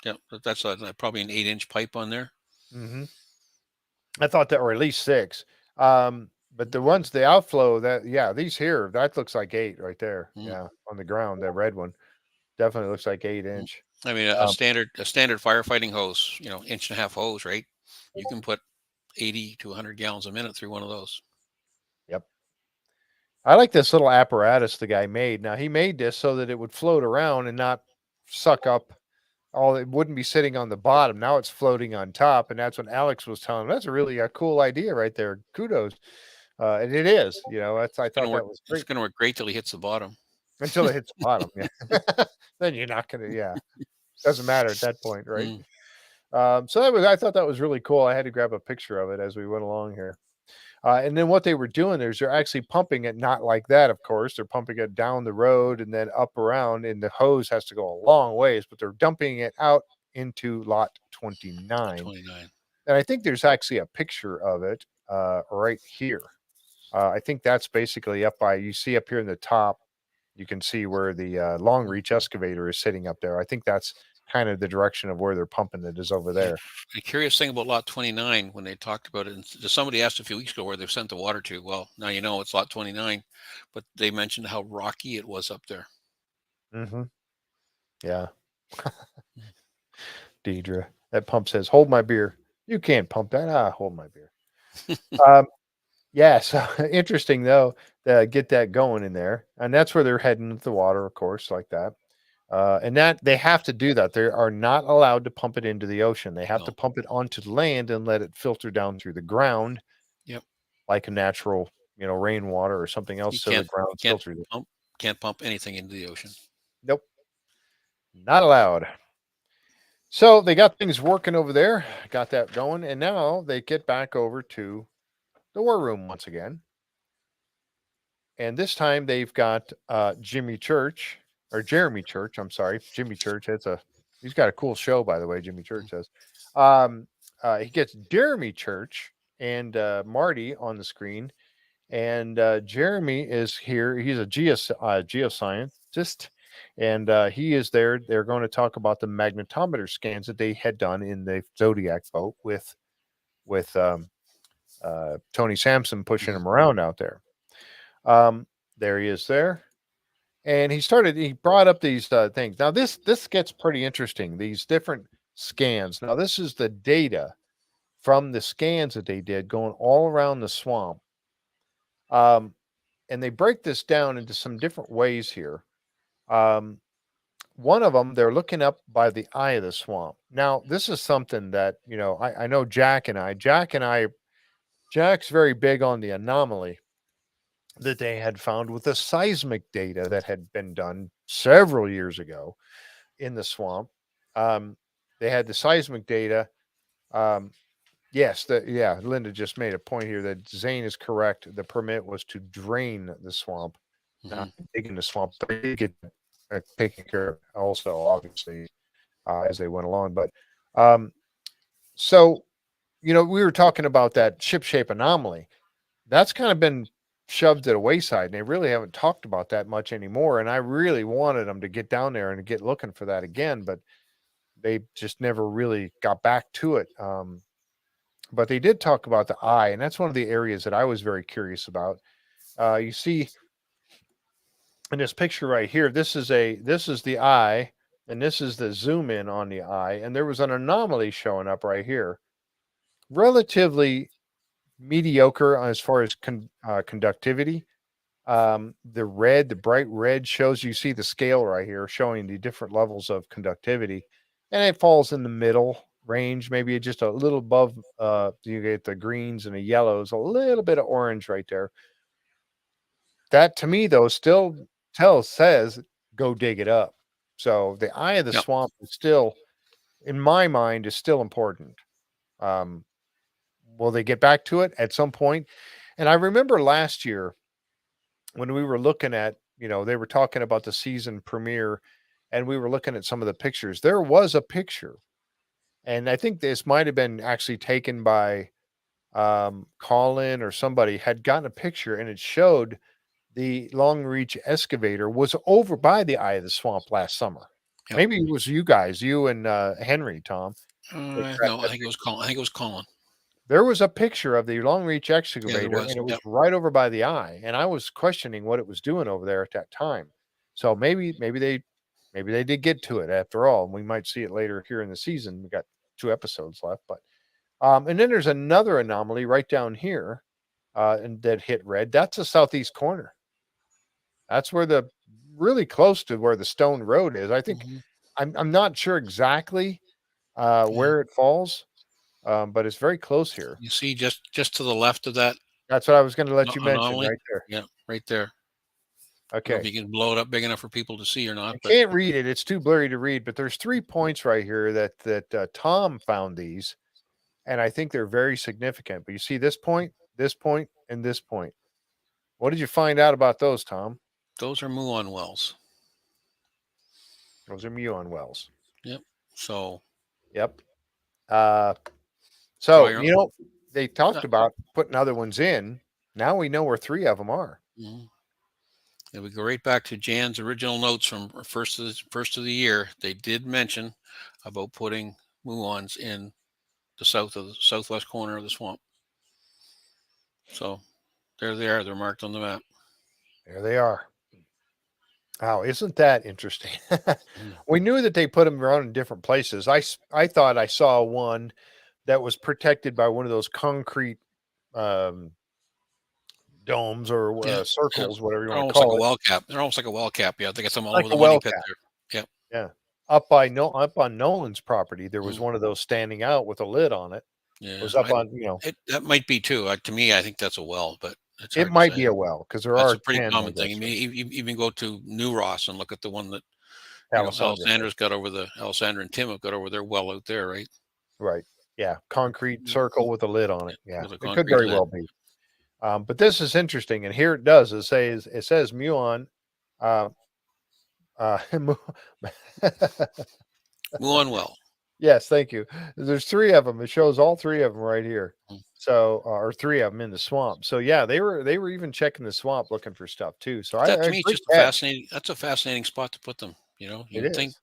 Yeah. That's probably an 8-inch pipe on there. Mm-hmm. I thought that, or at least 6. But the ones, the outflow, these here, that looks like 8 right there. Yeah, on the ground, that red one definitely looks like 8-inch. I mean, a standard firefighting hose, 1.5-inch hose, right? You can put 80 to 100 gallons a minute through one of those. Yep. I like this little apparatus the guy made. Now, he made this so that it would float around and not suck up all. It wouldn't be sitting on the bottom. Now it's floating on top, and that's when Alex was telling him, that's a really cool idea right there. Kudos. And it is, I thought that was great. It's going to work great till he hits the bottom. Until it hits the bottom, yeah. Then you're not going to, doesn't matter at that point, right? So I thought that was really cool. I had to grab a picture of it as we went along here. And then what they were doing is they're actually pumping it, not like that, of course. They're pumping it down the road and then up around, and the hose has to go a long ways, but they're dumping it out into lot 29. And I think there's actually a picture of it right here. I think that's basically up by, you see up here in the top, you can see where the long reach excavator is sitting up there. I think that's kind of the direction of where they're pumping it, is over there. The curious thing about lot 29, when they talked about it, and somebody asked a few weeks ago where they've sent the water to. Well, now you know it's lot 29, but they mentioned how rocky it was up there. Mm-hmm. Yeah. Deidre, that pump says, hold my beer. You can't pump that. Hold my beer. Yeah, so interesting though, to get that going in there, and that's where they're heading with the water, of course, like that. And that they have to do that. They are not allowed to pump it into the ocean. They have to pump it onto the land and let it filter down through the ground. Yep, like a natural, rainwater or something else. So the ground filters it. Can't pump anything into the ocean. Nope, not allowed. So they got things working over there, got that going, and now they get back over to the war room once again. And this time they've got Jeremy Church. I'm sorry, Jimmy Church. He's got a cool show, by the way. Jimmy Church says. He gets Jeremy Church and Marty on the screen, and Jeremy is here. He's a geoscientist, and he is there. They're going to talk about the magnetometer scans that they had done in the Zodiac boat with Tony Sampson pushing him around out there. There he is there. And he brought up these things. Now this gets pretty interesting. These different scans. Now this is the data from the scans that they did going all around the swamp. And they break this down into some different ways here. One of them, they're looking up by the eye of the swamp. Now this is something that, I know Jack's very big on the anomaly that they had found with the seismic data that had been done several years ago in the swamp. They had the seismic data. Linda just made a point here that Zane is correct. The permit was to drain the swamp, not dig in the swamp. They get taken care of also, obviously, as they went along. But so, we were talking about that ship shape anomaly. That's kind of been shoved to the wayside, and they really haven't talked about that much anymore. And I really wanted them to get down there and get looking for that again, but they just never really got back to it. But they did talk about the eye, and that's one of the areas that I was very curious about. You see in this picture right here, this is the eye, and this is the zoom in on the eye, and there was an anomaly showing up right here, relatively mediocre as far as conductivity. The bright red shows, you see the scale right here showing the different levels of conductivity, and it falls in the middle range, maybe just a little above. You get the greens and the yellows, a little bit of orange right there. That to me though still says go dig it up. So the eye of the Yep. swamp is still, in my mind, is still important. Um, will they get back to it at some point? And I remember last year when we were looking at, they were talking about the season premiere, and we were looking at some of the pictures. There was a picture, and I think this might have been actually taken by Colin, or somebody had gotten a picture, and it showed the long reach excavator was over by the eye of the swamp last summer. Yep. Maybe it was you guys, you and Henry, Tom. No, I think it was Colin. I think it was Colin. There was a picture of the long reach excavator, was. and it was Yep. right over by the eye, and I was questioning what it was doing over there at that time. So maybe they did get to it after all, and we might see it later here in the season. We got 2 episodes left, but and then there's another anomaly right down here, and that hit red. That's the southeast corner. That's where really close to where the stone road is. I think Mhm. I'm not sure exactly where it falls, but it's very close here. You see, just to the left of that That's what I was going to let you mention anomaly. right there. Yeah, right there. I don't know if Okay. you can blow it up big enough for people to see or not. I But can't read it. It's too blurry to read, but there's 3 points right here that Tom found these, and I think they're very significant. But you see this point, and this point. What did you find out about those, Tom? those are muon wells. Those are muon wells. Yep. So Yep. Draw So, your they talked about putting other ones in. Now we know where 3 of them are. Mhm. And we go right back to Jan's original notes from first of the year. They did mention about putting muons in the southwest corner of the swamp. So there they are. They're marked on the map. There they are. Oh, isn't that interesting? We knew that they put them around in different places. I thought I saw one that was protected by one of those concrete domes or Yeah, circles, whatever you they're want to almost like a call it. well cap. They're almost like a well cap. Yeah, they got some all Like over a the money well pit cap. there. Yep. Yeah. Up on Nolan's property, there was one of those standing out with a lid on it. Yeah, It was up on, that might be too. To me, I think that's a well, but it's it hard to might say. be a well because there That's are a pretty 10, I common thing. I guess. mean, even go to New Ross and look at the one that Alessandra. Alessandra and Tim have got over their well out there, right? Right. Yeah. Concrete circle with a lid on it. Yeah. With a It could concrete very lid. well be. But this is interesting, and here it does. It says muon. Muon well. Yes, thank you. There's 3 of them. It shows all 3 of them right here. Mm. So, or 3 of them in the swamp. So yeah, they were even checking the swamp looking for stuff too. So That to me is great just a catch. fascinating. That's a fascinating spot to put them. You It would think. is.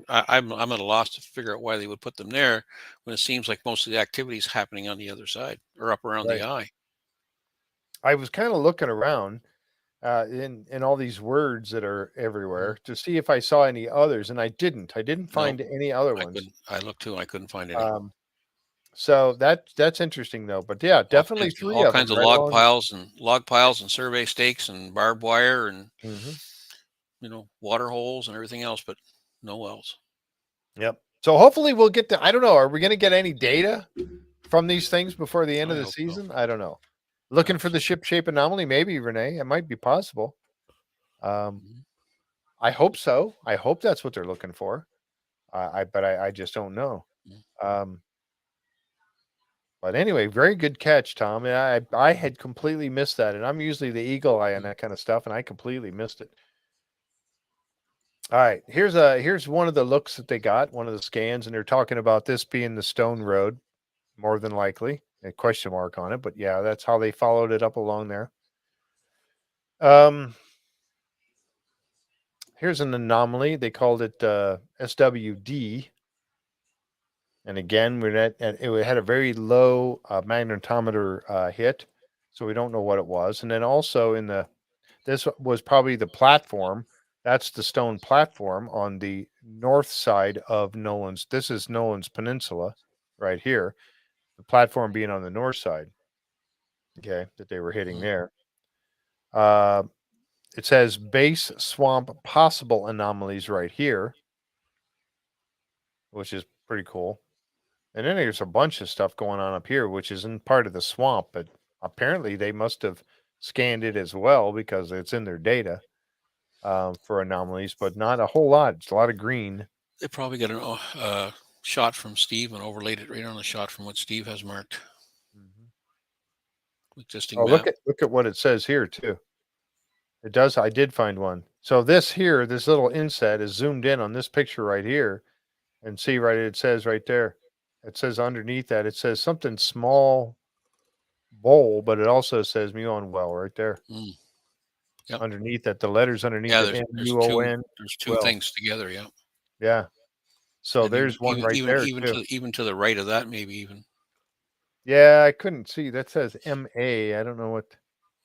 I'm at a loss to figure out why they would put them there when it seems like most of the activity is happening on the other side or up around Right. the eye. I was kind of looking around in all these words that are everywhere to see if I saw any others, and I didn't. I didn't find any other ones. I looked too. And I couldn't find any. So that's interesting though. But yeah, definitely 3 all of kinds them of right log piles and survey stakes and barbed wire and Mhm. water holes and everything else, but no wells. Yep. So hopefully we'll get I don't know. Are we going to get any data from these things before the end I of the hope so. season? I don't know. Looking for the ship shape anomaly, maybe, Renee. It might be possible. Mhm. I hope so. I hope that's what they're looking for. But I just don't know. Mhm. But anyway, very good catch, Tom. And I had completely missed that, and I'm usually the eagle eye on that kind of stuff, and I completely missed it. All right, here's one of the looks that they got, one of the scans, and they're talking about this being the stone road, more than likely. a question mark on it, but yeah, that's how they followed it up along there. Here's an anomaly. They called it SWD. And again, it had a very low magnetometer hit, so we don't know what it was. And then also this was probably the platform. That's the stone platform on the north side of Nolan's. This is Nolan's Peninsula right here. The platform being on the north side. Okay, that they were hitting there. It says base swamp possible anomalies right here, which is pretty cool. And then there's a bunch of stuff going on up here, which isn't part of the swamp, but apparently they must have scanned it as well because it's in their data for anomalies, but not a whole lot. It's a lot of green. They probably got a shot from Steve and overlaid it right on the shot from what Steve has marked. Existing map. Look at what it says here too. It does. I did find one. So this little inset is zoomed in on this picture right here, and see right. It says right there. It says underneath that. It says something small bowl, but it also says muon well right there. Yep. Underneath that, the letters underneath it. There's two things together. Yeah. Yeah. So and there's one right there too. Even to the right of that, maybe even. Yeah, I couldn't see. That says MA. I don't know what.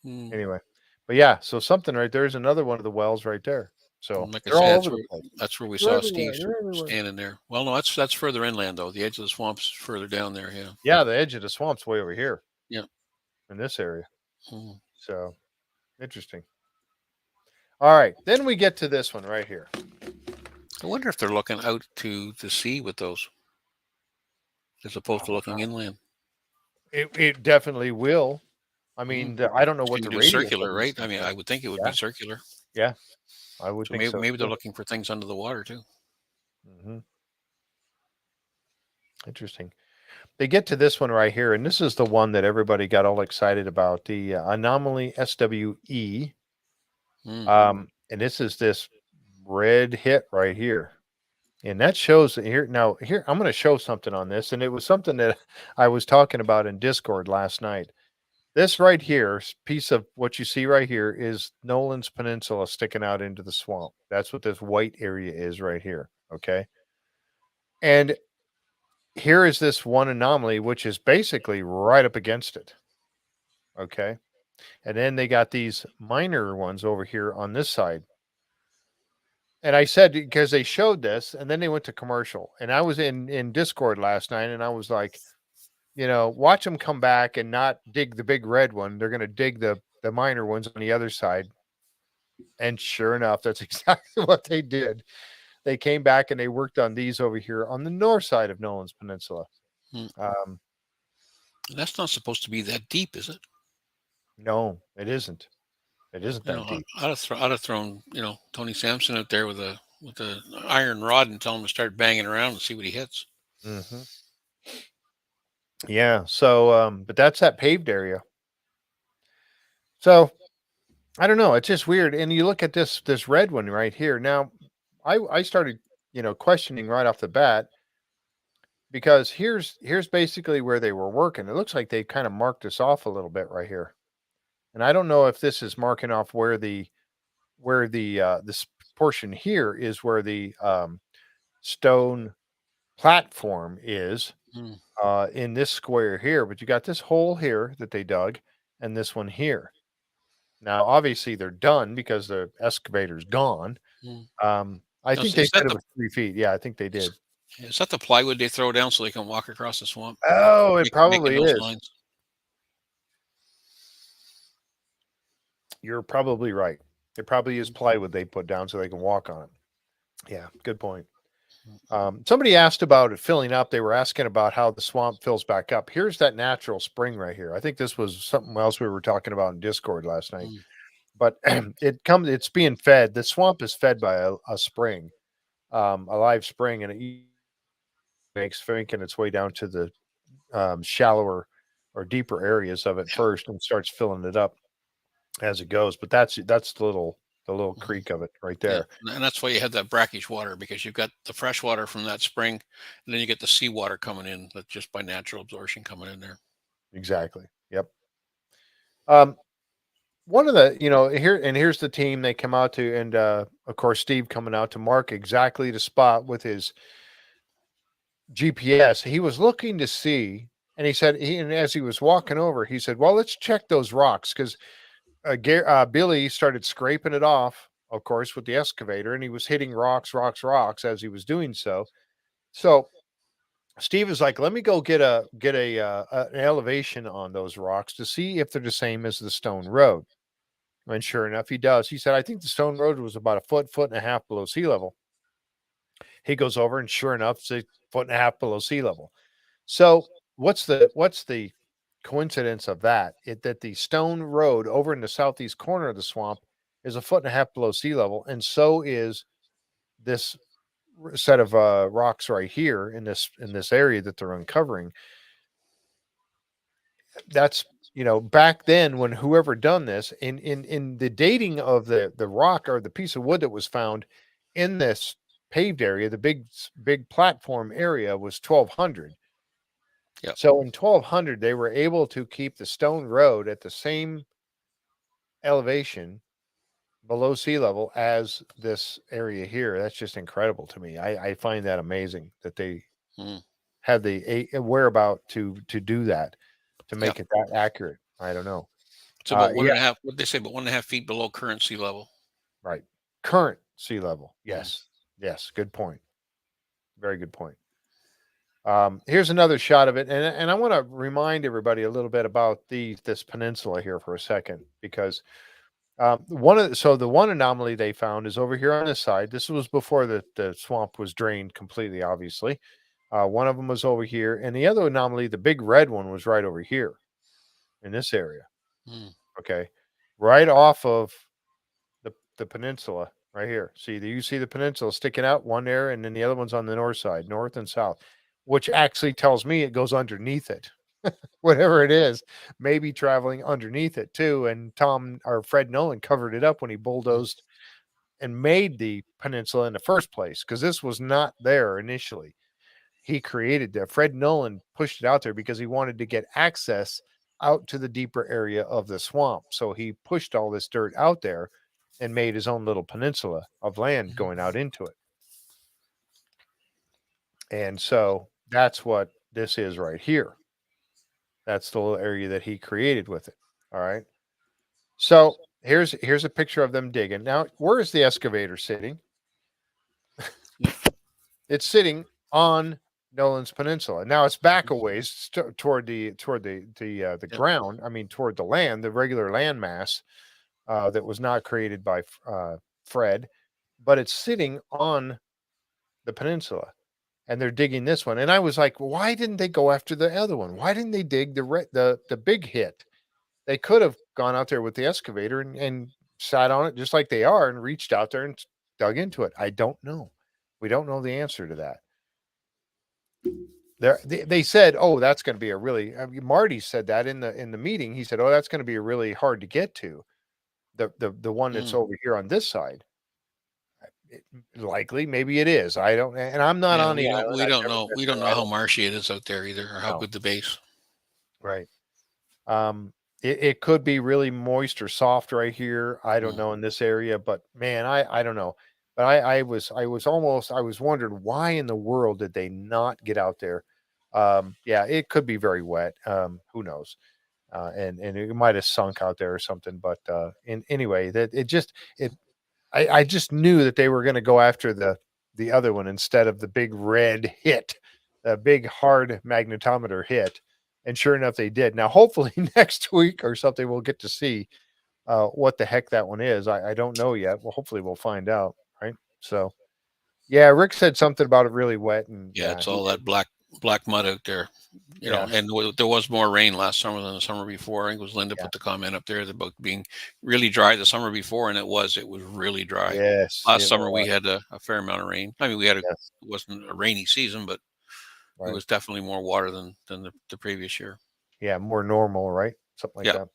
Anyway, but yeah, so something right there's another one of the wells right there. So like they're all over the place. That's where we saw Steve standing there. Well, no, that's further inland though. The edge of the swamp's further down there. Yeah. Yeah, the edge of the swamp's way over here. Yeah. In this area. So interesting. All right, then we get to this one right here. I wonder if they're looking out to the sea with those, as opposed to looking inland. It definitely will. I mean, I don't know what the radius circular, right? I mean, I would think it would be circular. Yeah, I would think so. Maybe they're looking for things under the water too. Interesting. They get to this one right here, and this is the one that everybody got all excited about, the anomaly SWE. And this is this red hit right here. And that shows here. Now, here, I'm going to show something on this. And it was something that I was talking about in Discord last night. This right here, piece of what you see right here, is Nolan's Peninsula sticking out into the swamp. That's what this white area is right here. Okay. And here is this one anomaly, which is basically right up against it. Okay. And then they got these minor ones over here on this side. And I said, because they showed this and then they went to commercial, and I was in Discord last night, and I was like, watch them come back and not dig the big red one. They're going to dig the minor ones on the other side. And sure enough, that's exactly what they did. They came back and they worked on these over here on the north side of Nolan's Peninsula. That's not supposed to be that deep, is it? No, it isn't. It isn't that deep. I'd have thrown, Tony Sampson out there with a iron rod and tell him to start banging around and see what he hits. Yeah. So, but that's that paved area. So, I don't know. It's just weird. And you look at this red one right here. Now, I started, questioning right off the bat, because here's basically where they were working. It looks like they kind of marked us off a little bit right here. And I don't know if this is marking off where this portion here is where the stone platform is in this square here, but you got this hole here that they dug and this one here. Now, obviously they're done because the excavator's gone. I think they said it was 3 feet. Yeah, I think they did. Is that the plywood they throw down so they can walk across the swamp? Oh, it probably is. Lines? You're probably right. It probably is plywood they put down so they can walk on it. Yeah, good point. Somebody asked about it filling up. They were asking about how the swamp fills back up. Here's that natural spring right here. I think this was something else we were talking about in Discord last night. But it's being fed. The swamp is fed by a spring, a live spring, and it makes making its way down to the shallower or deeper areas of it first and starts filling it up as it goes. But that's the little creek of it right there. Yeah. And that's why you have that brackish water, because you've got the fresh water from that spring, and then you get the seawater coming in, just by natural absorption coming in there. Exactly. Yep. One of the, here's the team they come out to, and of course Steve coming out to mark exactly the spot with his GPS. He was looking to see, and he said, and as he was walking over, he said, "Well, let's check those rocks," because Billy started scraping it off, of course, with the excavator, and he was hitting rocks as he was doing so. So Steve is like, "Let me go an elevation on those rocks to see if they're the same as the stone road." And sure enough, he does. He said, "I think the stone road was about a foot and a half below sea level." He goes over, and sure enough, it's a foot and a half below sea level. So what's the coincidence of that? That the stone road over in the southeast corner of the swamp is a foot and a half below sea level, and so is this set of rocks right here in this area that they're uncovering. That's, back then, when whoever done this, in the dating of the rock or the piece of wood that was found in this paved area, the big platform area, was 1200. Yep. So in 1200, they were able to keep the stone road at the same elevation below sea level as this area here. That's just incredible to me. I find that amazing that they Mm. had the whereabout to do that, to make Yep. it that accurate. I don't know. It's about one Yeah, and a half. What they say, about 1.5 feet below current sea level. right. Current sea level. Mhm. Yes. Yes. Good point. Very good point. Here's another shot of it, and I want to remind everybody a little bit about this peninsula here for a second, because the one anomaly they found is over here on this side. This was before the swamp was drained completely, obviously. One of them was over here, and the other anomaly, the big red one, was right over here in this area. Mm. Okay, right off of the peninsula right here. You see the peninsula sticking out, one there, and then the other one's on the north side, north and south, which actually tells me it goes underneath it. Whatever it is, maybe traveling underneath it too. And Tom or Fred Nolan covered it up when he bulldozed and made the peninsula in the first place, because this was not there initially. He created that. Fred Nolan pushed it out there because he wanted to get access out to the deeper area of the swamp. So he pushed all this dirt out there and made his own little peninsula of land going out into it. And so that's what this is right here. That's the little area that he created with it. All right. So here's a picture of them digging. Now, where is the excavator sitting? It's sitting on Nolan's Peninsula. Now it's back a ways toward the Yep. ground. I mean, toward the land, the regular land mass that was not created by Fred, but it's sitting on the peninsula, and they're digging this one. And I was like, why didn't they go after the other one? Why didn't they dig the big hit? They could have gone out there with the excavator and sat on it just like they are and reached out there and dug into it. I don't know. We don't know the answer to that. They said, "Oh, that's going to be a really." I mean, Marty said that in the meeting. He said, "Oh, that's going to be really hard to get to, the one that's over here on this side." Likely, maybe it is. I don't, and I'm not Yeah, on the we don't island. we I've don't never know been we don't there. know I how don't marshy it is out there either, or how know. good the base. Right. It could be really moist or soft right here. I don't Mm. know in this area, but man, I don't know. But I was wondering, why in the world did they not get out there? Yeah, it could be very wet. Who knows? And it might have sunk out there or something. But anyway, that it just it I just knew that they were going to go after the other one instead of the big red hit, the big hard magnetometer hit. And sure enough, they did. Now, hopefully next week or something, we'll get to see what the heck that one is. I don't know yet. Well, hopefully we'll find out. Right. So, yeah, Rick said something about it really wet. And Yeah, yeah, it's he all did. that black mud out there. Yeah. And there was more rain last summer than the summer before. I think it was Linda Yeah. put the comment up there about being really dry the summer before, and it was really dry. Yes. Last It summer we was. had a fair amount of rain. I mean, it Yes. wasn't a rainy season, but it Right. was definitely more water than the previous year. Yeah. More normal, right? Something like Yeah. that.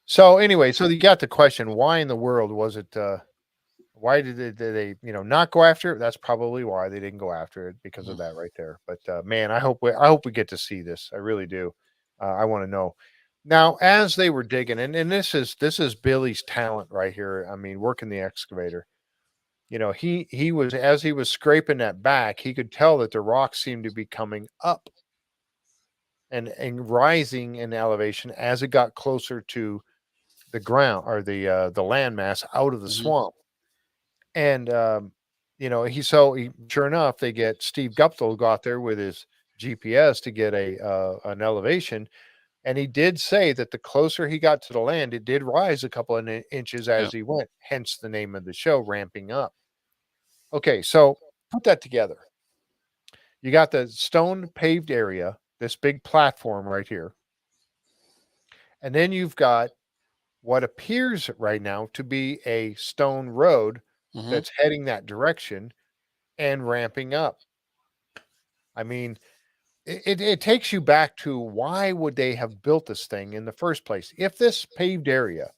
So, anyway, so you got the question, why in the world was it? Why did they not go after it? That's probably why they didn't go after it, because of Mm. that right there. But man, I hope we get to see this. I really do. I want to know. Now, as they were digging, and this is Billy's talent right here. I mean, working the excavator. You know, he was, as he was scraping that back, he could tell that the rocks seemed to be coming up and rising in elevation as it got closer to the ground, or the landmass out of the Mm-hmm. swamp. And you know, sure enough, they get Steve Guptill go out there with his GPS to get an elevation, and he did say that the closer he got to the land, it did rise a couple of inches Yeah. as he went. Hence the name of the show, Ramping Up. Okay, so put that together. You got the stone paved area, this big platform right here, and then you've got what appears right now to be a stone road Mm-hmm. that's heading that direction and ramping up. I mean, it takes you back to, why would they have built this thing in the first place? If this paved area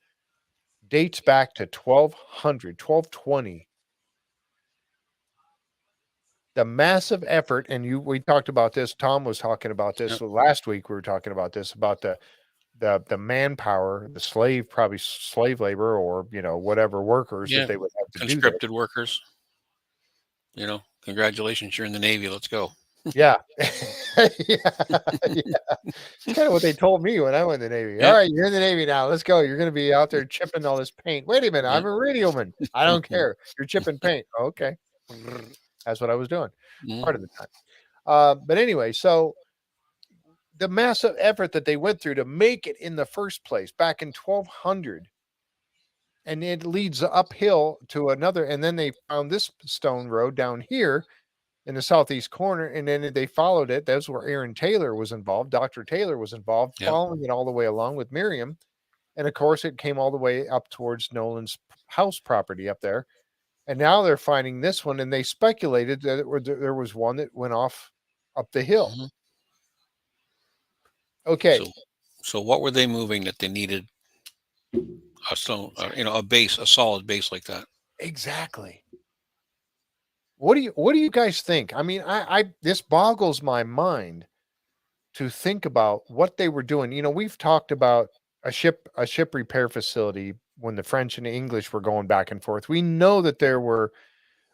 dates back to 1200, 1220, the massive effort, and we talked about this, Tom was talking about this last week, we were talking about this, about the manpower, the probably slave labor, or, you know, whatever workers that they would have to do this. Conscripted workers. You know, congratulations, you're in the Navy. Let's go. Yeah. Yeah. It's kind of what they told me when I went in the Navy. Yeah. All right, you're in the Navy now. Let's go. You're going to be out there chipping all this paint. Wait a minute. I'm a radioman. I don't care. You're chipping paint. Okay. That's what I was doing part of the time. But anyway, so the massive effort that they went through to make it in the first place back in 1200, and it leads uphill to another. And then they found this stone road down here in the southeast corner, and then they followed it. That's where Aaron Taylor was involved. Dr. Taylor was involved, following it all the way along with Miriam. And of course, it came all the way up towards Nolan's house property up there. And now they're finding this one, and they speculated that there was one that went off up the hill. Mm-hmm. Okay. So what were they moving that they needed a stone, a solid base like that? Exactly. What do you guys think? I mean, this boggles my mind to think about what they were doing. You know, we've talked about a ship repair facility when the French and the English were going back and forth. We know that there were,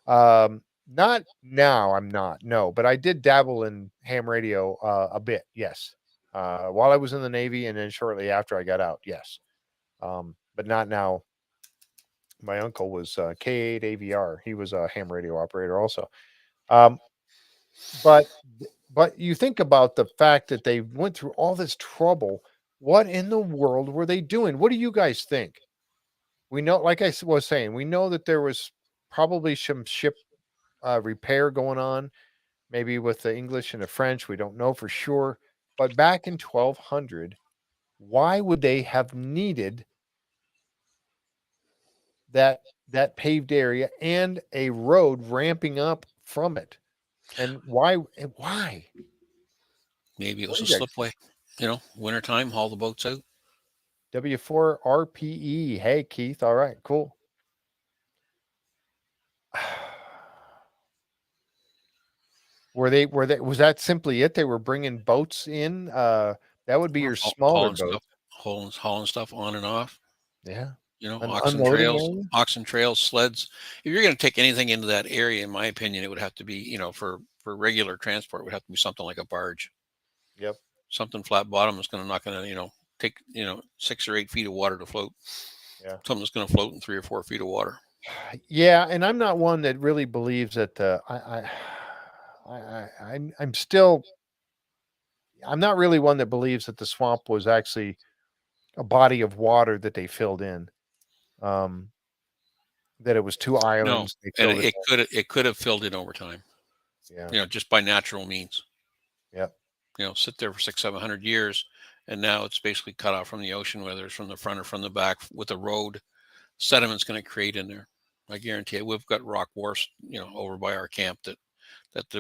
not now, I'm not, no, but I did dabble in ham radio a bit, yes. While I was in the Navy, and then shortly after I got out, yes. But not now. My uncle was K8 AVR. He was a ham radio operator also. But you think about the fact that they went through all this trouble. What in the world were they doing? What do you guys think? We know, like I was saying, we know that there was probably some ship repair going on, maybe with the English and the French. We don't know for sure. But back in 1200, why would they have needed that paved area and a road ramping up from it? And why? Maybe it was a slipway. You know, wintertime, haul the boats out. W4 RPE. Hey, Keith. All right, cool. Was that simply it? They were bringing boats in? That would be your smaller boat. Hauling stuff on and off. Yeah. You know, oxen trails, sleds. If you're going to take anything into that area, in my opinion, it would have to be, you know, for regular transport, it would have to be something like a barge. Yep. Something flat bottom that's not going to, you know, take, 6 or 8 feet of water to float. Yeah. Something that's going to float in 3 or 4 feet of water. Yeah, and I'm not one that really believes that. I'm not really one that believes that the swamp was actually a body of water that they filled in. That it was 2 islands. No, and it could have filled in over time. Yeah. You know, just by natural means. Yep. You know, sit there for 600-700 years, and now it's basically cut off from the ocean, whether it's from the front or from the back, with a road. Sediment's going to create in there. I guarantee it. We've got rock wharfs, over by our camp that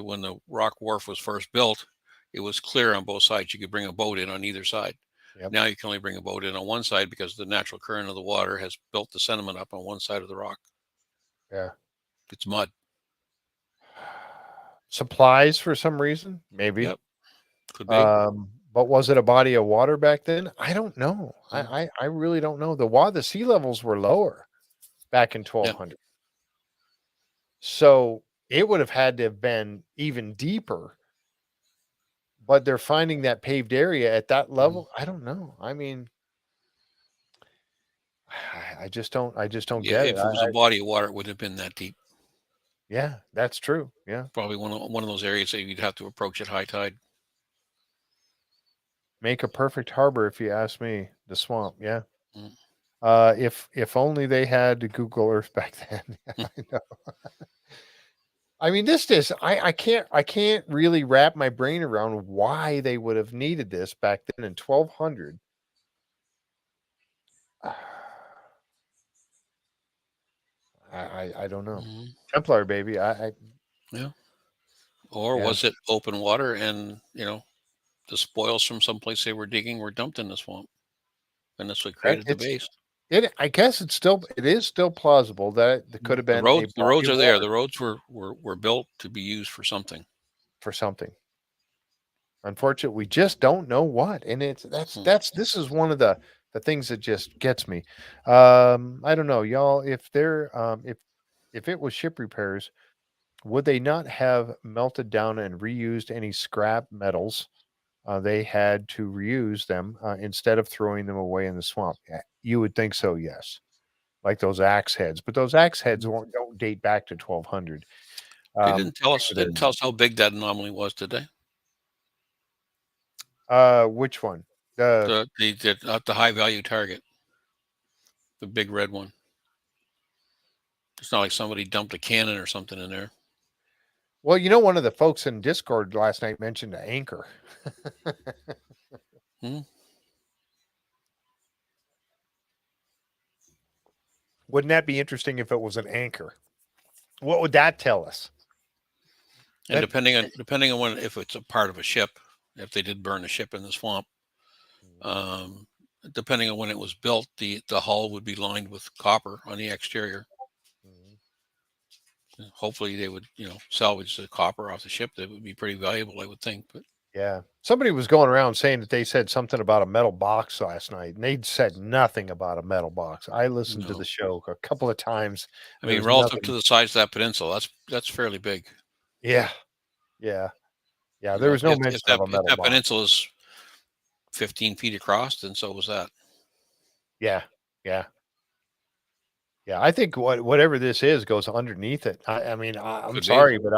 when the rock wharf was first built, it was clear on both sides. You could bring a boat in on either side. Yep. Now you can only bring a boat in on one side because the natural current of the water has built the sediment up on one side of the rock. Yeah. It's mud. Supplies for some reason, maybe. Yep. Could be. But was it a body of water back then? I don't know. Mm. I really don't know. The sea levels were lower back in 1200. So it would have had to have been even deeper. But they're finding that paved area at that level. I don't know. I mean, I just don't Yeah, get it. if it was a body of water, it wouldn't have been that deep. Yeah, that's true. Yeah. Probably one of those areas that you'd have to approach at high tide. Make a perfect harbor, if you ask me. The swamp. Yeah. Mm. If only they had Google Earth back then. I know. I mean, I can't really wrap my brain around why they would have needed this back then in 1200. I don't know. Mm-hmm. Templar baby. Yeah. Or Yeah. was it open water and, the spoils from someplace they were digging were dumped in the swamp, and that's what created the base. I guess it is still plausible that it could have been The roads are there. The roads were built to be used for something. Unfortunately, we just don't know what, and this is one of the things that just gets me. I don't know, y'all. If it was ship repairs, would they not have melted down and reused any scrap metals? They had to reuse them instead of throwing them away in the swamp. Yeah, you would think so, yes. Like those axe heads, but those axe heads don't date back to 1200. They didn't tell us how big that anomaly was, did they? Which one? The high value target, the big red one. It's not like somebody dumped a cannon or something in there. Well, one of the folks in Discord last night mentioned an anchor. Wouldn't that be interesting if it was an anchor? What would that tell us? And depending on if it's a part of a ship, if they did burn a ship in the swamp, depending on when it was built, the hull would be lined with copper on the exterior. Hopefully they would, salvage the copper off the ship. That would be pretty valuable, I would think. But yeah, somebody was going around saying that they said something about a metal box last night, and they'd said nothing about a metal box. I listened to the show a couple of times. I mean, relative to the size of that peninsula, that's fairly big. Yeah. There was no mention of a metal box. That peninsula is 15 feet across, then so was that. Yeah. I think whatever this is goes underneath it. I mean, I'm sorry, but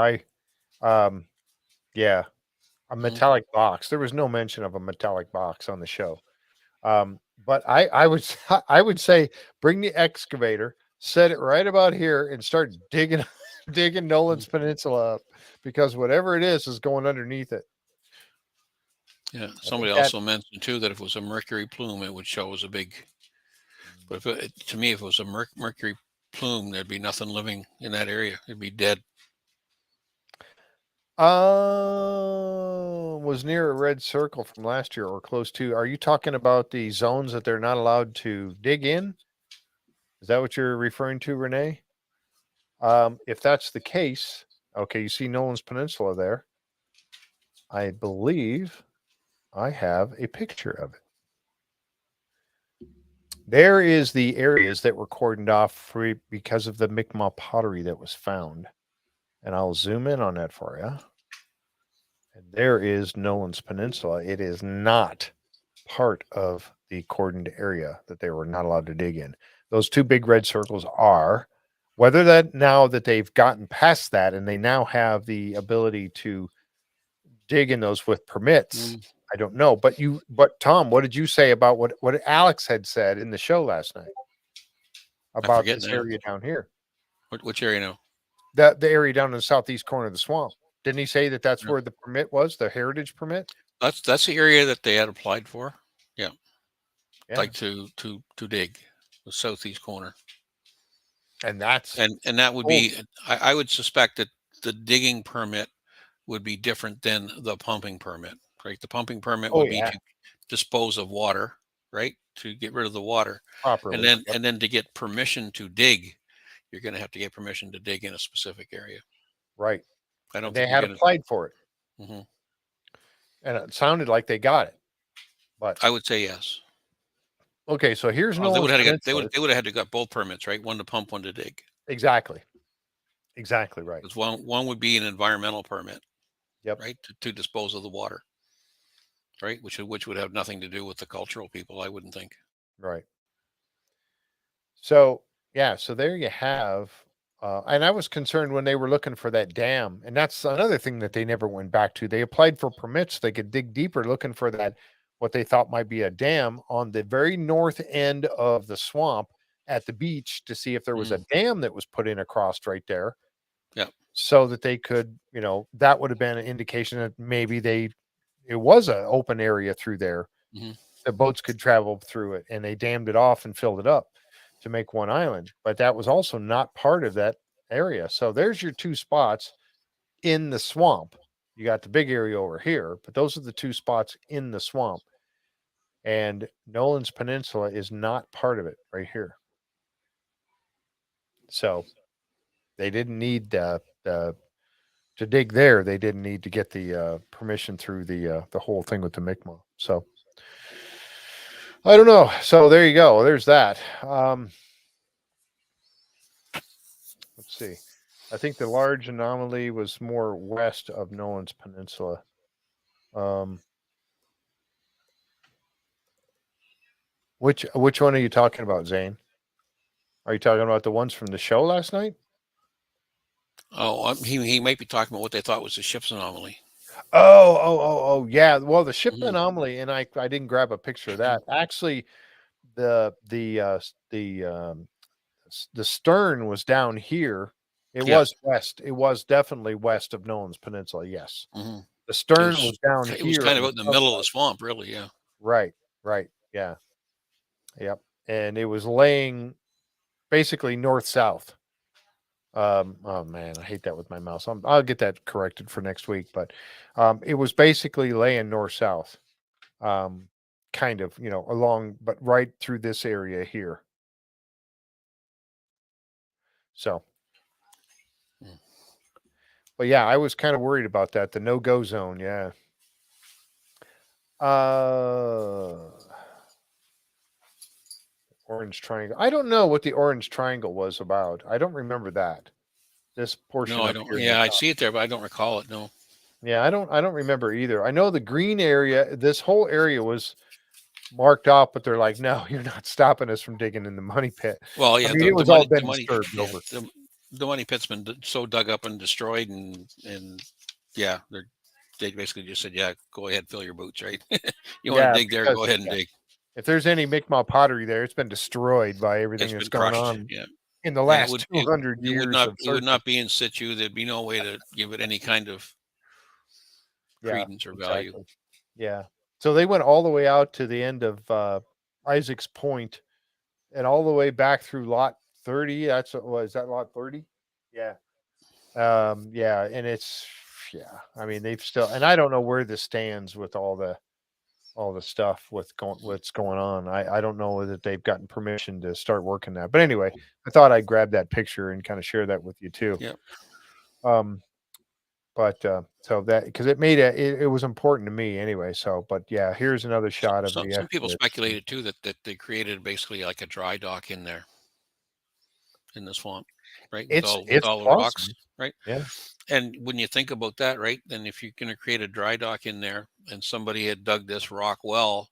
a metallic box. There was no mention of a metallic box on the show. But I would say bring the excavator, set it right about here, and start digging Nolan's Peninsula up, because whatever it is going underneath it. Yeah. Somebody also mentioned too that if it was a mercury plume, it would show as a big. But to me, if it was a mercury plume, there'd be nothing living in that area. It'd be dead. Was near a red circle from last year or close to. Are you talking about the zones that they're not allowed to dig in? Is that what you're referring to, Renee? If that's the case, okay, you see Nolan's Peninsula there. I believe I have a picture of it. There is the areas that were cordoned off because of the Mi'kmaq pottery that was found. And I'll zoom in on that for you. And there is Nolan's Peninsula. It is not part of the cordoned area that they were not allowed to dig in. Those two big red circles are. Whether that now that they've gotten past that and they now have the ability to dig in those with permits, I don't know. But Tom, what did you say about what Alex had said in the show last night about this area down here? Which area now? The area down in the southeast corner of the swamp. Didn't he say that that's where the permit was, the heritage permit? That's the area that they had applied for. Yeah. Like to dig the southeast corner. And that's and that would be, I would suspect that the digging permit would be different than the pumping permit, right? The pumping permit would be to dispose of water, right? To get rid of the water properly. And then to get permission to dig, you're going to have to get permission to dig in a specific area. Right. I don't think they had applied for it. Mm-hmm. And it sounded like they got it. But I would say yes. okay, so here's Oh, they would Nolan's have had to get, Peninsula. they would have had to got both permits, right? One to pump, one to dig. Exactly right. Because one would be an environmental permit, Yep. right, to dispose of the water, right, which would have nothing to do with the cultural people, I wouldn't think. Right. So yeah, so there you have. And I was concerned when they were looking for that dam, and that's another thing that they never went back to. They applied for permits; they could dig deeper, looking for that what they thought might be a dam on the very north end of the swamp at the beach to see if there was a dam that was put in across right there. Yeah. So that they could, that would have been an indication that maybe it was an open area through there. Mhm. The boats could travel through it, and they dammed it off and filled it up to make one island. But that was also not part of that area. So there's your two spots in the swamp. You got the big area over here, but those are the two spots in the swamp. And Nolan's Peninsula is not part of it right here. So they didn't need to dig there. They didn't need to get the permission through the whole thing with the Mi'kmaq. So I don't know. So there you go. There's that. Let's see. I think the large anomaly was more west of Nolan's Peninsula. Which one are you talking about, Zane? Are you talking about the ones from the show last night? Oh, he might be talking about what they thought was the ship's anomaly. Oh, yeah. Well, the ship Mhm. anomaly, and I didn't grab a picture of that. Actually, the stern was down here. It Yeah. was west. It was definitely west of Nolan's Peninsula. Yes, Mhm. the stern It was down it was here. kind on of out in the south middle of side. the swamp, really. Yeah. Right. Yeah. Yep. And it was laying basically north south. Oh man, I hate that with my mouse. I'll get that corrected for next week. But it was basically laying north south, kind of, along, but right through this area here. So, Mm. but yeah, I was kind of worried about that. The no-go zone. Yeah. Orange triangle. I don't know what the orange triangle was about. I don't remember that. This portion No, I up don't. here in the Yeah, I top. see it there, but I don't recall it. No. Yeah, I don't remember either. I know the green area, this whole area was marked off, but they're like, no, you're not stopping us from digging in the money pit. Well, I yeah, mean, it was all been money, disturbed yeah, over. the money pit's been so dug up and destroyed, and yeah, they basically just said, yeah, go ahead, fill your boots, right? You want to Yeah, dig there, go because ahead and dig. if there's any Mi'kmaq pottery there, it's been destroyed by It's everything that's been gone crushed. on Yeah, in the and last 200 years of it would searching. not be in situ. There'd be no way to give it any kind of Yeah, credence or value. exactly. Yeah. So they went all the way out to the end of Isaac's Point and all the way back through lot 30. Is that lot 30? Yeah. Yeah, and I mean they've still, and I don't know where this stands with all the stuff with what's going on. I don't know that they've gotten permission to start working that. But anyway, I thought I'd grab that picture and kind of share that with you too. Yeah. But so that, because it was important to me anyway. So, but yeah, here's another shot of the Some people excavate. speculated too that they created basically like a dry dock in there in the swamp, right? With It's all the rocks, awesome. right? Yeah. And when you think about that, right, then if you're going to create a dry dock in there, and somebody had dug this rock well,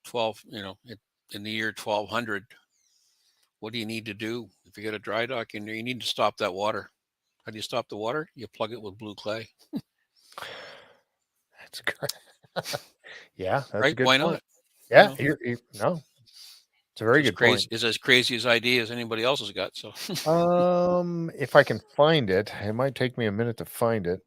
12, in the year 1200, what do you need to do if you get a dry dock in there? You need to stop that water. How do you stop the water? You plug it with blue clay, That's great. Yeah, that's a right? good Why point. not? Yeah, no, it's a very good point. It's as crazy as idea as anybody else has got. So If I can find it, it might take me a minute to find it.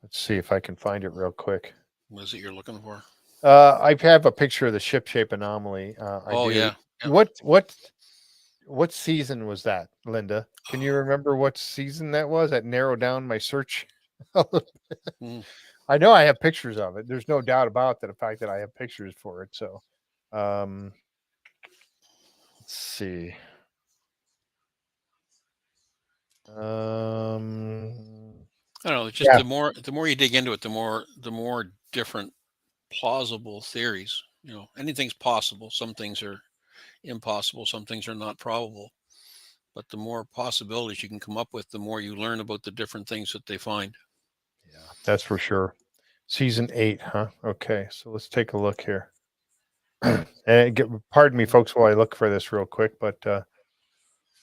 Let's see if I can find it real quick. what is it you're looking for? I have a picture of the ship shape anomaly. I Oh do. yeah. What season was that, Linda? Can you remember what season that was? That narrowed down my search a little bit. Mm. I know I have pictures of it. There's no doubt about the fact that I have pictures for it. So, let's see. I don't know. It's just the more you dig into it, the more different plausible theories. Anything's possible. Some things are impossible. Some things are not probable. But the more possibilities you can come up with, the more you learn about the different things that they find. Yeah, that's for sure. Season 8, huh? Okay, so let's take a look here. Pardon me, folks, while I look for this real quick, but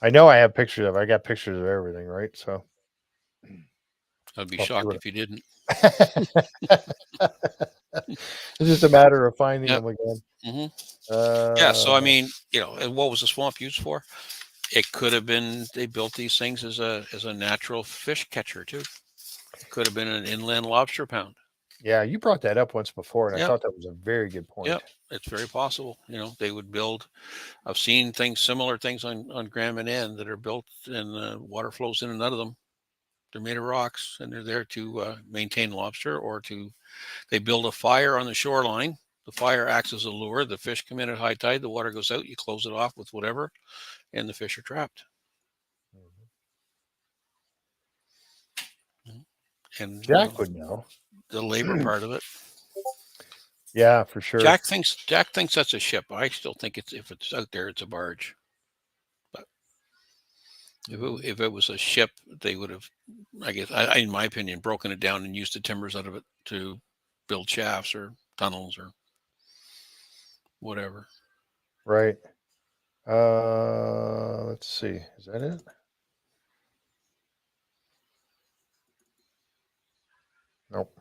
I know I have pictures of. I got pictures of everything, right? So I'd be shocked if you didn't. It's just a matter of finding Yep. them again. Mm-hmm. Yeah. So I mean, what was the swamp used for? It could have been they built these things as a natural fish catcher too. It could have been an inland lobster pound. Yeah, you brought that up once before, and Yep. I thought that was a very good point. Yep, it's very possible. They would build. I've seen similar things on Grand Manan that are built, and water flows in and out of them. They're made of rocks, and they're there to maintain lobster, or they build a fire on the shoreline. The fire acts as a lure. The fish come in at high tide. The water goes out. You close it off with whatever, and the fish are trapped. And Jack would know the labor part of it. Yeah, for sure. Jack thinks that's a ship. I still think if it's out there, it's a barge. But if it was a ship, they would have, I guess, in my opinion, broken it down and used the timbers out of it to build shafts or tunnels or whatever. Right. Let's see. Is that it? Nope.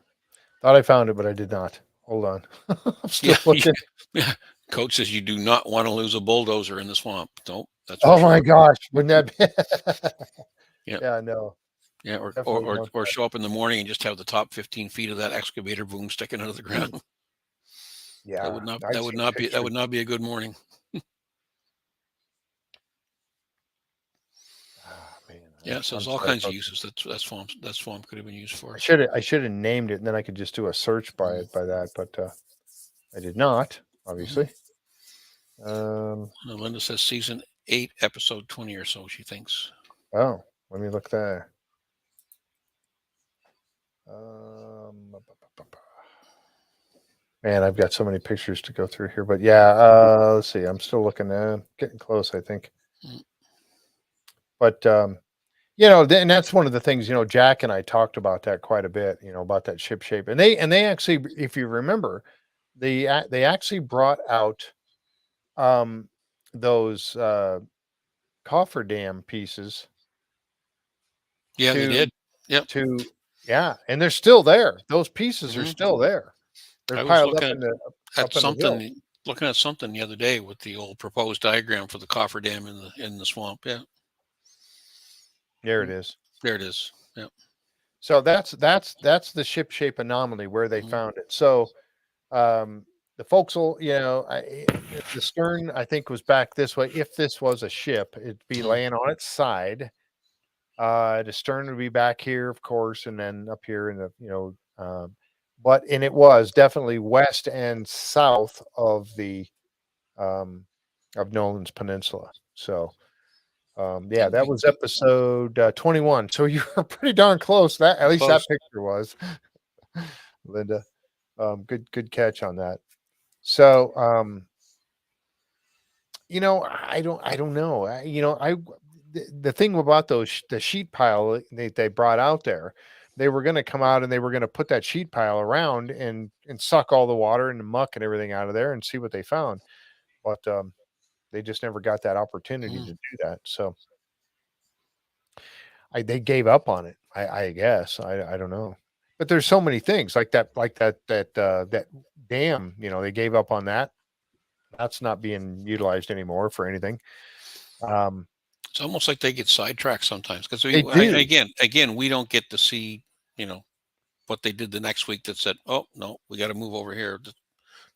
Thought I found it, but I did not. Hold on. I'm still looking. Yeah. Coach says you do not want to lose a bulldozer in the swamp. Nope. That's my gosh. Wouldn't that be? Yeah. Yeah, no. Yeah, or show up in the morning and just have the top 15 feet of that excavator boom sticking out of the ground. Yeah. That would not be a good morning. Man, yeah, so there's all kinds of uses that swamp could have been used for. I should have named it, and then I could just do a search by that, but I did not, obviously. Linda says season 8, episode 20 or so, she thinks. Oh, let me look there. Man, I've got so many pictures to go through here, but yeah, let's see. I'm still looking at getting close, I think. But and that's one of the things, Jack and I talked about that quite a bit, about that ship shape. And they actually, if you remember, they actually brought out those cofferdam pieces. Yeah, they did. Yep. And they're still there. Those pieces are still there. They're piled up in the looking at something the other day with the old proposed diagram for the cofferdam in the swamp. Yeah. There it is. There it is. Yeah. So that's the ship shape anomaly where they found it. So the forecastle, the stern, I think, was back this way. If this was a ship, it'd be laying on its side. The stern would be back here, of course, and then up here in the, and it was definitely west and south of of Nolan's Peninsula. So, that was episode 21. So you were pretty darn close. At least that picture was, Linda. Good catch on that. So, I don't know. The thing about the sheet pile they brought out there, they were going to come out and they were going to put that sheet pile around and suck all the water and the muck and everything out of there and see what they found. But they just never got that opportunity to do that. So they gave up on it. I guess I don't know. But there's so many things like that dam. They gave up on that. That's not being utilized anymore for anything. It's almost like they get sidetracked sometimes because again, we don't get to see, what they did the next week that said, oh, no, we got to move over here.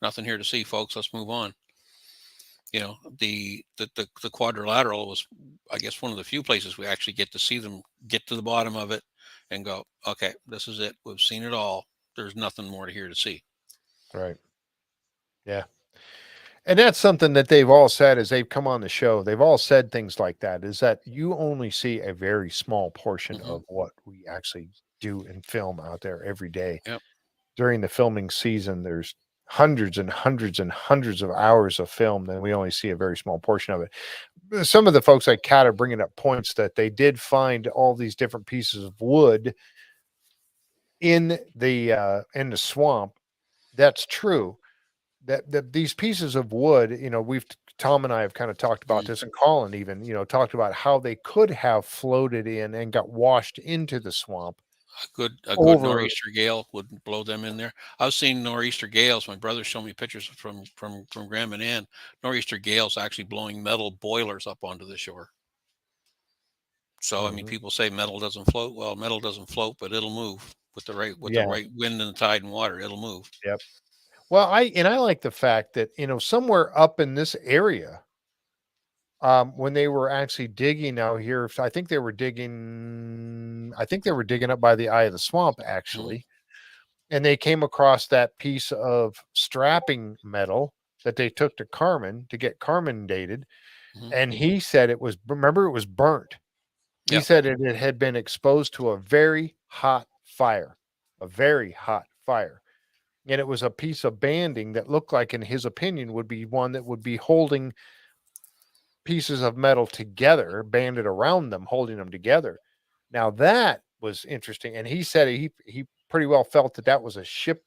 Nothing here to see, folks. Let's move on. The Quadrilateral was, I guess, one of the few places we actually get to see them get to the bottom of it and go, okay, this is it. We've seen it all. There's nothing more here to see. Right. Yeah. And that's something that they've all said as they've come on the show. They've all said things like that, is that you only see a very small portion Mhm. of what we actually do and film out there every day. Yep. During the filming season, there's hundreds and hundreds and hundreds of hours of film, and we only see a very small portion of it. Some of the folks like Kat are bringing up points that they did find all these different pieces of wood in the swamp. That's true. That these pieces of wood, Tom and I have kind of talked about this, and Colin even, talked about how they could have floated in and got washed into the swamp. A good Over nor'easter gale would blow them in there. I've seen nor'easter gales. My brother showed me pictures from Graham and Ann. Nor'easter gales actually blowing metal boilers up onto the shore. So I mean, people say metal doesn't float. Well, metal doesn't float, but it'll move with the right Yeah. wind and the tide and water. It'll move. Yep. Well, I like the fact that, somewhere up in this area, when they were actually digging out here, I think they were digging up by the eye of the swamp, actually. And they came across that piece of strapping metal that they took to Carmen to get Carmen dated. Mhm. And he said it was burnt. He Yep. said it had been exposed to a very hot fire, And it was a piece of banding that looked like, in his opinion, would be one that would be holding pieces of metal together, banded around them, holding them together. Now that was interesting. And he said he pretty well felt that was a ship,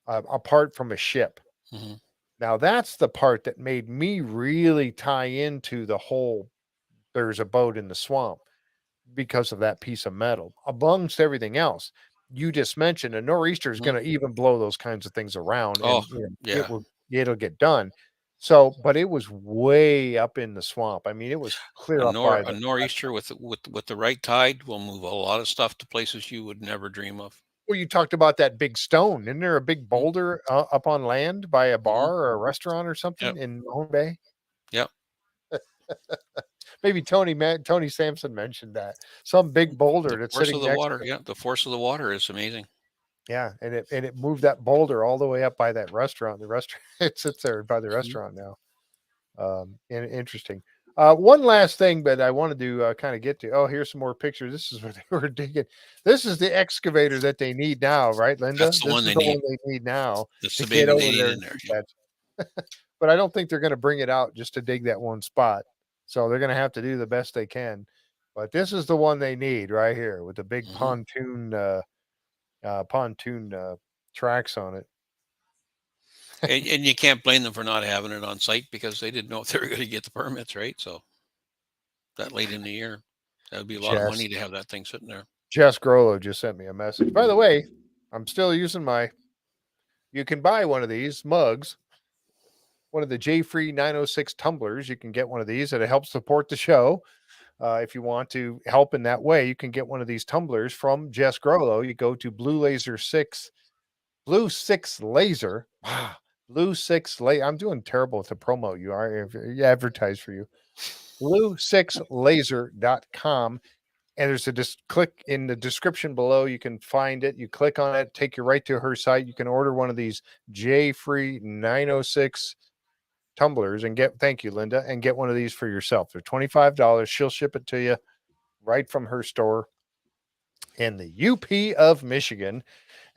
apart from a ship. Mhm. Now that's the part that made me really tie into the whole there's a boat in the swamp, because of that piece of metal. Amongst everything else, you just mentioned a nor'easter is Mhm. going to even blow those kinds of things around, Oh, and yeah. it'll get done. So, but it was way up in the swamp. I mean, it was clear up by A the. nor'easter with the right tide will move a lot of stuff to places you would never dream of. Well, you talked about that big stone. Isn't there a big Mhm. boulder up on land by a Mhm. bar or a restaurant or something Yep. in Mahone Bay? Yep. Maybe Tony Sampson mentioned that some big boulder The that's force of sitting the next water. to. Yeah. The force of the water is amazing. Yeah, and it moved that boulder all the way up by that restaurant. The restaurant it sits there by the Mhm. restaurant now. And interesting. One last thing, but I wanted to kind of get to. Oh, here's some more pictures. This is what they were digging. This is the excavator that they need now, right, Linda? That's the This one is they the one need. they need now That's to the get baby over they need there in and there. dig Yep. that. But I don't think they're going to bring it out just to dig that one spot. So they're going to have to do the best they can. But this is the one they need right here with the big Mhm. pontoon tracks on it. And you can't blame them for not having it on site because they didn't know if they were going to get the permits, right? So that late in the year, that would be a lot of Jess money to have that thing sitting there. Jess Grollo just sent me a message. By the way, I'm still using you can buy one of these mugs, one of the J Free 906 tumblers. You can get one of these, and it helps support the show. If you want to help in that way, you can get one of these tumblers from Jess Grollo. You go to Blue 6 Laser. Wow. Blue 6 Laser. I'm doing terrible to promote you. I advertise for you. Blue6laser.com. And there's just click in the description below. You can find it. You click on it, take you right to her site. You can order one of these J Free 906 tumblers and thank you, Linda, and get one of these for yourself. They're $25. She'll ship it to you right from her store in the UP of Michigan.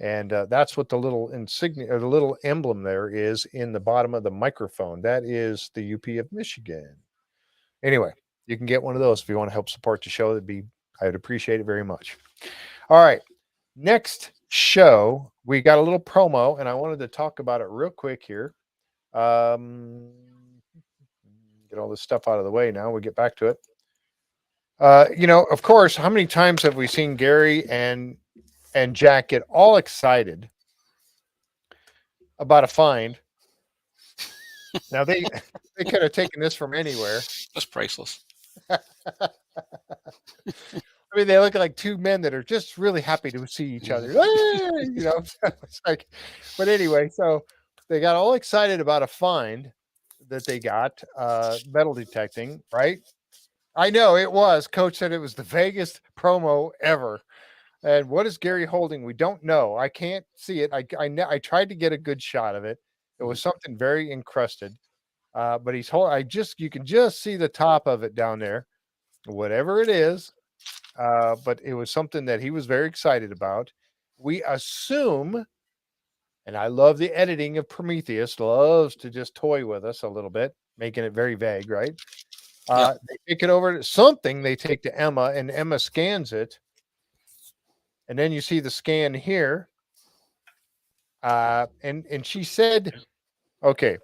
And that's what the little insignia or the little emblem there is in the bottom of the microphone. That is the UP of Michigan. Anyway, you can get one of those if you want to help support the show. I'd appreciate it very much. All right. Next show, we got a little promo, and I wanted to talk about it real quick here. Get all this stuff out of the way now. We get back to it. Of course, how many times have we seen Gary and Jack get all excited about a find? Now they could have taken this from anywhere. That's priceless. I mean, they look like two men that are just really happy to see each other. It's like, but anyway, so they got all excited about a find that they got, metal detecting, right? I know it was. Coach said it was the vaguest promo ever. And what is Gary holding? We don't know. I can't see it. I tried to get a good shot of it. It was something very encrusted. But you can just see the top of it down there, whatever it is. But it was something that he was very excited about. We assume, and I love the editing of Prometheus, loves to just toy with us a little bit, making it very vague, right? Yep. They take it over to something, they take to Emma, and Emma scans it. And then you see the scan here. And she said, okay,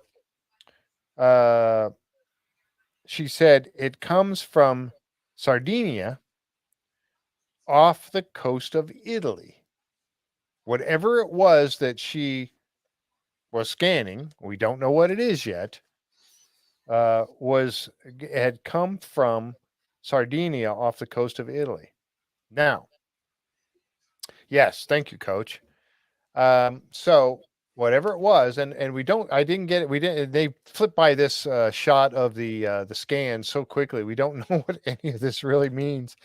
she said it comes from Sardinia off the coast of Italy. Whatever it was that she was scanning, we don't know what it is yet, had come from Sardinia off the coast of Italy. Now, yes, thank you, Coach. So whatever it was, and I didn't get it. We didn't. They flipped by this shot of the scan so quickly. We don't know what any of this really means.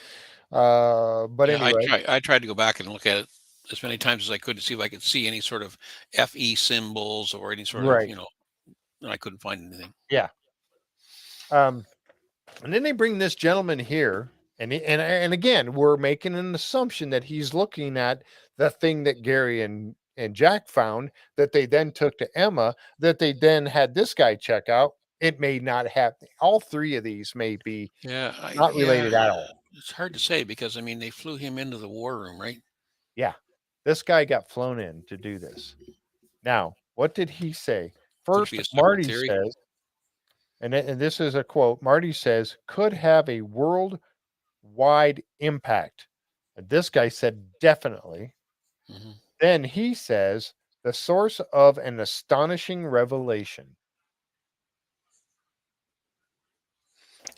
But Yeah, anyway, I tried to go back and look at it as many times as I could to see if I could see any sort of FE symbols or any sort of, right, and I couldn't find anything. yeah. Um, and then they bring this gentleman here, and again, we're making an assumption that he's looking at the thing that Gary and Jack found that they then took to Emma, that they then had this guy check out. It may not have all three of these may be not related at all. It's hard to say because I mean they flew him into the war room, right? Yeah, this guy got flown in to do this. Now, what did he say? Could First, be a separate Marty theory. says, and this is a quote. Marty says, "Could have a worldwide impact." And this guy said, "Definitely." Hmm. Then he says, "The source of an astonishing revelation."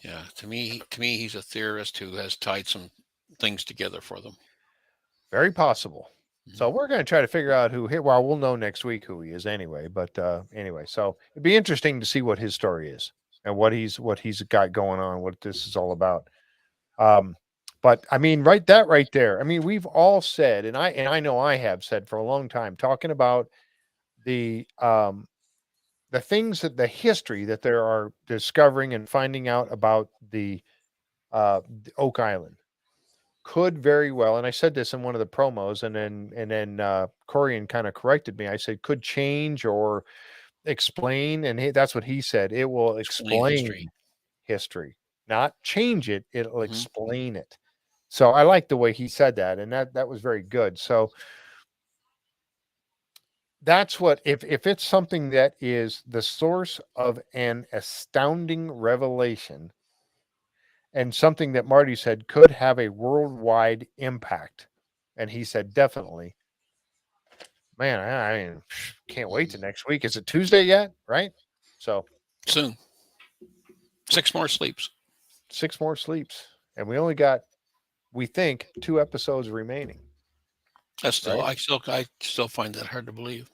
Yeah, to me, he's a theorist who has tied some things together for them. Very possible. Mhm. So we're going to try to figure out who hit. Well, we'll know next week who he is anyway. But anyway, so it'd be interesting to see what his story is and what he's got going on, what this is all about. But I mean, right there. I mean, we've all said, and I know I have said for a long time, talking about the things that the history that there are discovering and finding out about the Oak Island could very well, and I said this in one of the promos, and then Corian kind of corrected me. I said could change or explain, and that's what he said. It will Explain history. explain history, not change it. It'll Hmm. explain it. So I like the way he said that, and that was very good. So that's what if it's something that is the source of an astounding revelation and something that Marty said could have a worldwide impact, and he said definitely. Man, I mean, can't wait to next week. Is it Tuesday yet? Right. So Soon, 6 more sleeps. 6 more sleeps, and we only got, we think, 2 episodes remaining. Right. I still find that hard to believe.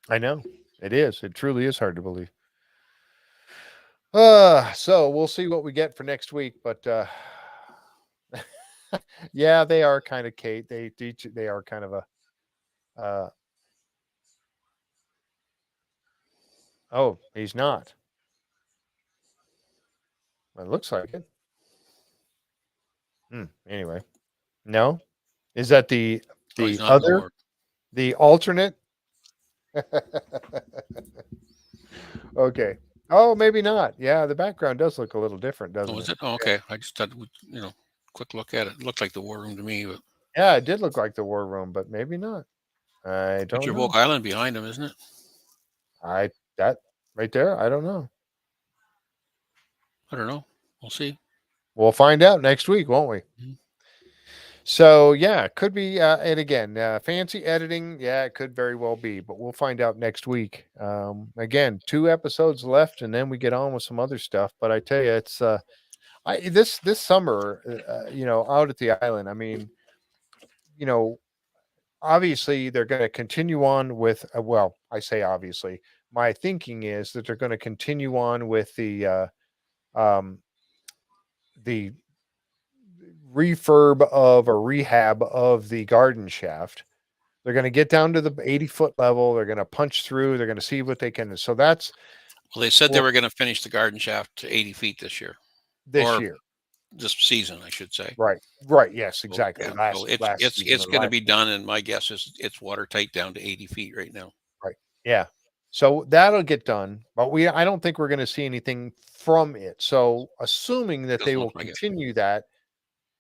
I know it is. It truly is hard to believe. So we'll see what we get for next week, but yeah, they are kind of Kate. They are kind of a oh, he's not. It looks like it. Anyway, no. Is that Oh, he's the not in the other, war. the alternate? Okay. Oh, maybe not. Yeah, the background does look a little different, doesn't Oh, is it? it? Oh, okay. I just thought, quick look at it. It looked like the war room to me, but Yeah, it did look like the war room, but maybe not. I don't picture of know. Oak Island behind him, isn't it? That right there, I don't know. I don't know. We'll see. We'll find out next week, won't we? Mhm. So yeah, it could be. And again, fancy editing. Yeah, it could very well be, but we'll find out next week. Again, 2 episodes left, and then we get on with some other stuff. But I tell you, it's this summer, out at the island. I mean, you know, obviously they're going to continue on with. Well, I say obviously. My thinking is that they're going to continue on with um, the refurb of a rehab of the garden shaft. They're going to get down to the 80-foot level. They're going to punch through. They're going to see what they can. So that's Well, they said they were going to finish the garden shaft to 80 feet this year, this or year. this season, I should say. Right. Right. Yes, So, exactly. yeah, so Last season it's or going to last be year. done, and my guess is it's watertight down to 80 feet right now. Right. Yeah. So that'll get done, but I don't think we're going to see anything from it. So assuming that they Doesn't will look like it. continue that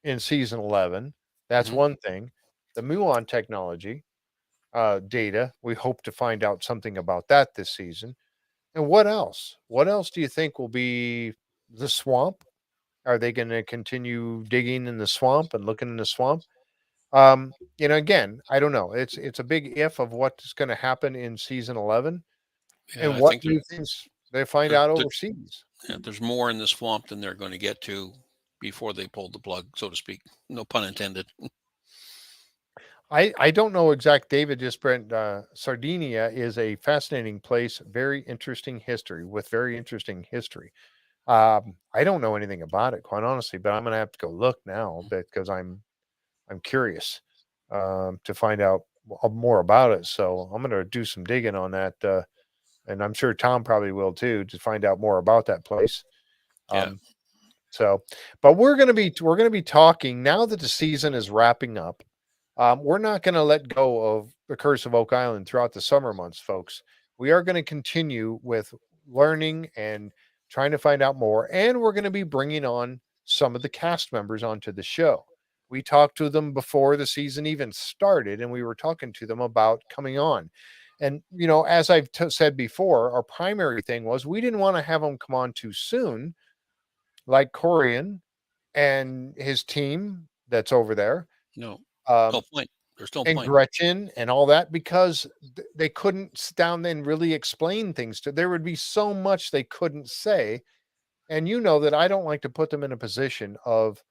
in season 11, that's Mhm. one thing. The muon technology data, we hope to find out something about that this season. And what else? What else do you think will be the swamp? Are they going to continue digging in the swamp and looking in the swamp? Again, I don't know. It's a big if of what's going to happen in season 11 Yeah, and I what think new things they find there, out there, overseas. yeah, there's more in the swamp than they're going to get to before they pull the plug, so to speak. No pun intended. I don't know exact. David just Brent Sardinia is a fascinating place, very interesting history with very interesting history. I don't know anything about it, quite honestly, but I'm going to have to go look now because I'm curious to find out more about it. So I'm going to do some digging on that, and I'm sure Tom probably will too, to find out more about that place. Yeah. Um, so, but we're going to be talking now that the season is wrapping up. We're not going to let go of the Curse of Oak Island throughout the summer months, folks. We are going to continue with learning and trying to find out more. And we're going to be bringing on some of the cast members onto the show. We talked to them before the season even started, and we were talking to them about coming on. And, as I've said before, our primary thing was we didn't want to have them come on too soon, like Corian and his team that's over there. No. No Um, point. There's no and point. Gretchen and all that because they couldn't sit down and really explain things to. There would be so much they couldn't say, and that I don't like to put them in a position of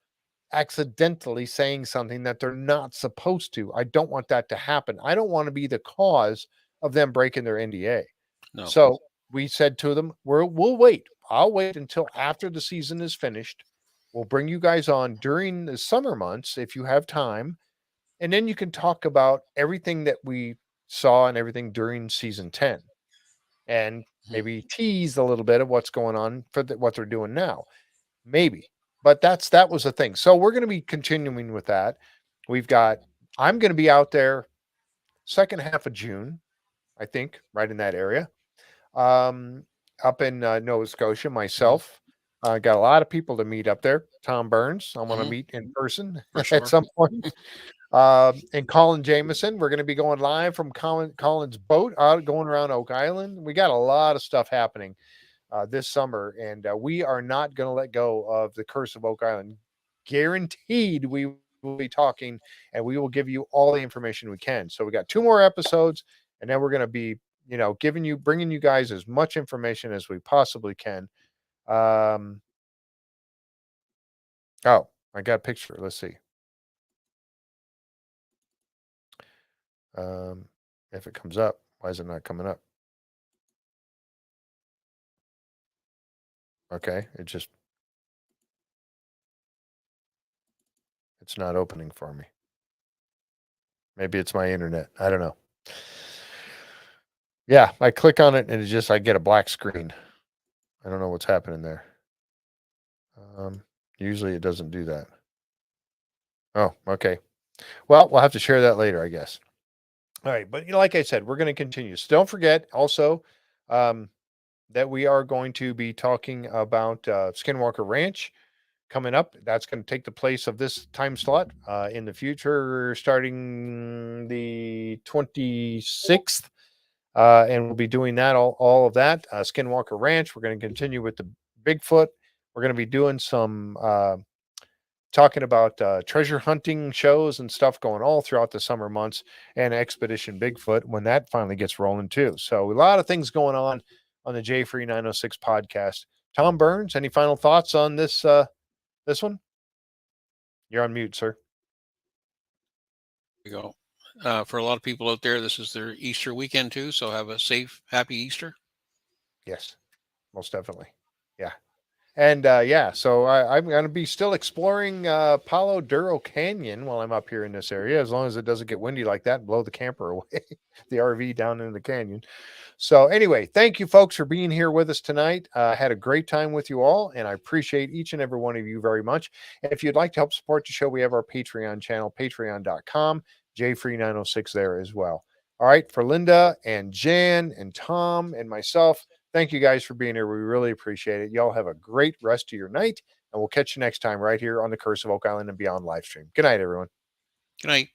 accidentally saying something that they're not supposed to. I don't want that to happen. I don't want to be the cause of them breaking their NDA. No. So we said to them, we'll wait. I'll wait until after the season is finished. We'll bring you guys on during the summer months if you have time. And then you can talk about everything that we saw and everything during season 10 and maybe tease a little bit of what's going on for what they're doing now. Maybe. But that was the thing. So we're going to be continuing with that. I'm going to be out there second half of June, I think, right in that area. Up in Nova Scotia myself. I got a lot of people to meet up there. Tom Burns, I want to meet in person For at sure. some point. And Colin Jameson, we're going to be going live from Colin's boat going around Oak Island. We got a lot of stuff happening this summer, and we are not going to let go of the Curse of Oak Island. Guaranteed, we will be talking, and we will give you all the information we can. So we got 2 more episodes, and then we're going to be, bringing you guys as much information as we possibly can. Oh, I got a picture. Let's see. If it comes up, why is it not coming up? Okay, it's not opening for me. Maybe it's my internet. I don't know. Yeah, I click on it and I get a black screen. I don't know what's happening there. Usually it doesn't do that. Oh, okay. Well, we'll have to share that later, I guess. All right, but like I said, we're going to continue. So don't forget also that we are going to be talking about Skinwalker Ranch coming up. That's going to take the place of this time slot in the future, starting the 26th. And we'll be doing that, all of that. Skinwalker Ranch. We're going to continue with the Bigfoot. We're going to be doing some talking about treasure hunting shows and stuff going all throughout the summer months, and Expedition Bigfoot when that finally gets rolling too. So a lot of things going on the J Free 906 podcast. Tom Burns, any final thoughts on this one? You're on mute, sir. There you go. For a lot of people out there, this is their Easter weekend too. So have a safe, happy Easter. Yes, most definitely. Yeah. And yeah, so I'm going to be still exploring Palo Duro Canyon while I'm up here in this area, as long as it doesn't get windy like that and blow the camper away, the RV down in the canyon. So anyway, thank you folks for being here with us tonight. I had a great time with you all, and I appreciate each and every one of you very much. And if you'd like to help support the show, we have our Patreon channel, patreon.com, jfree906 there as well. All right, for Linda and Jan and Tom and myself, thank you guys for being here. We really appreciate it. Y'all have a great rest of your night, and we'll catch you next time right here on the Curse of Oak Island and Beyond live stream. Good night, everyone. Good night.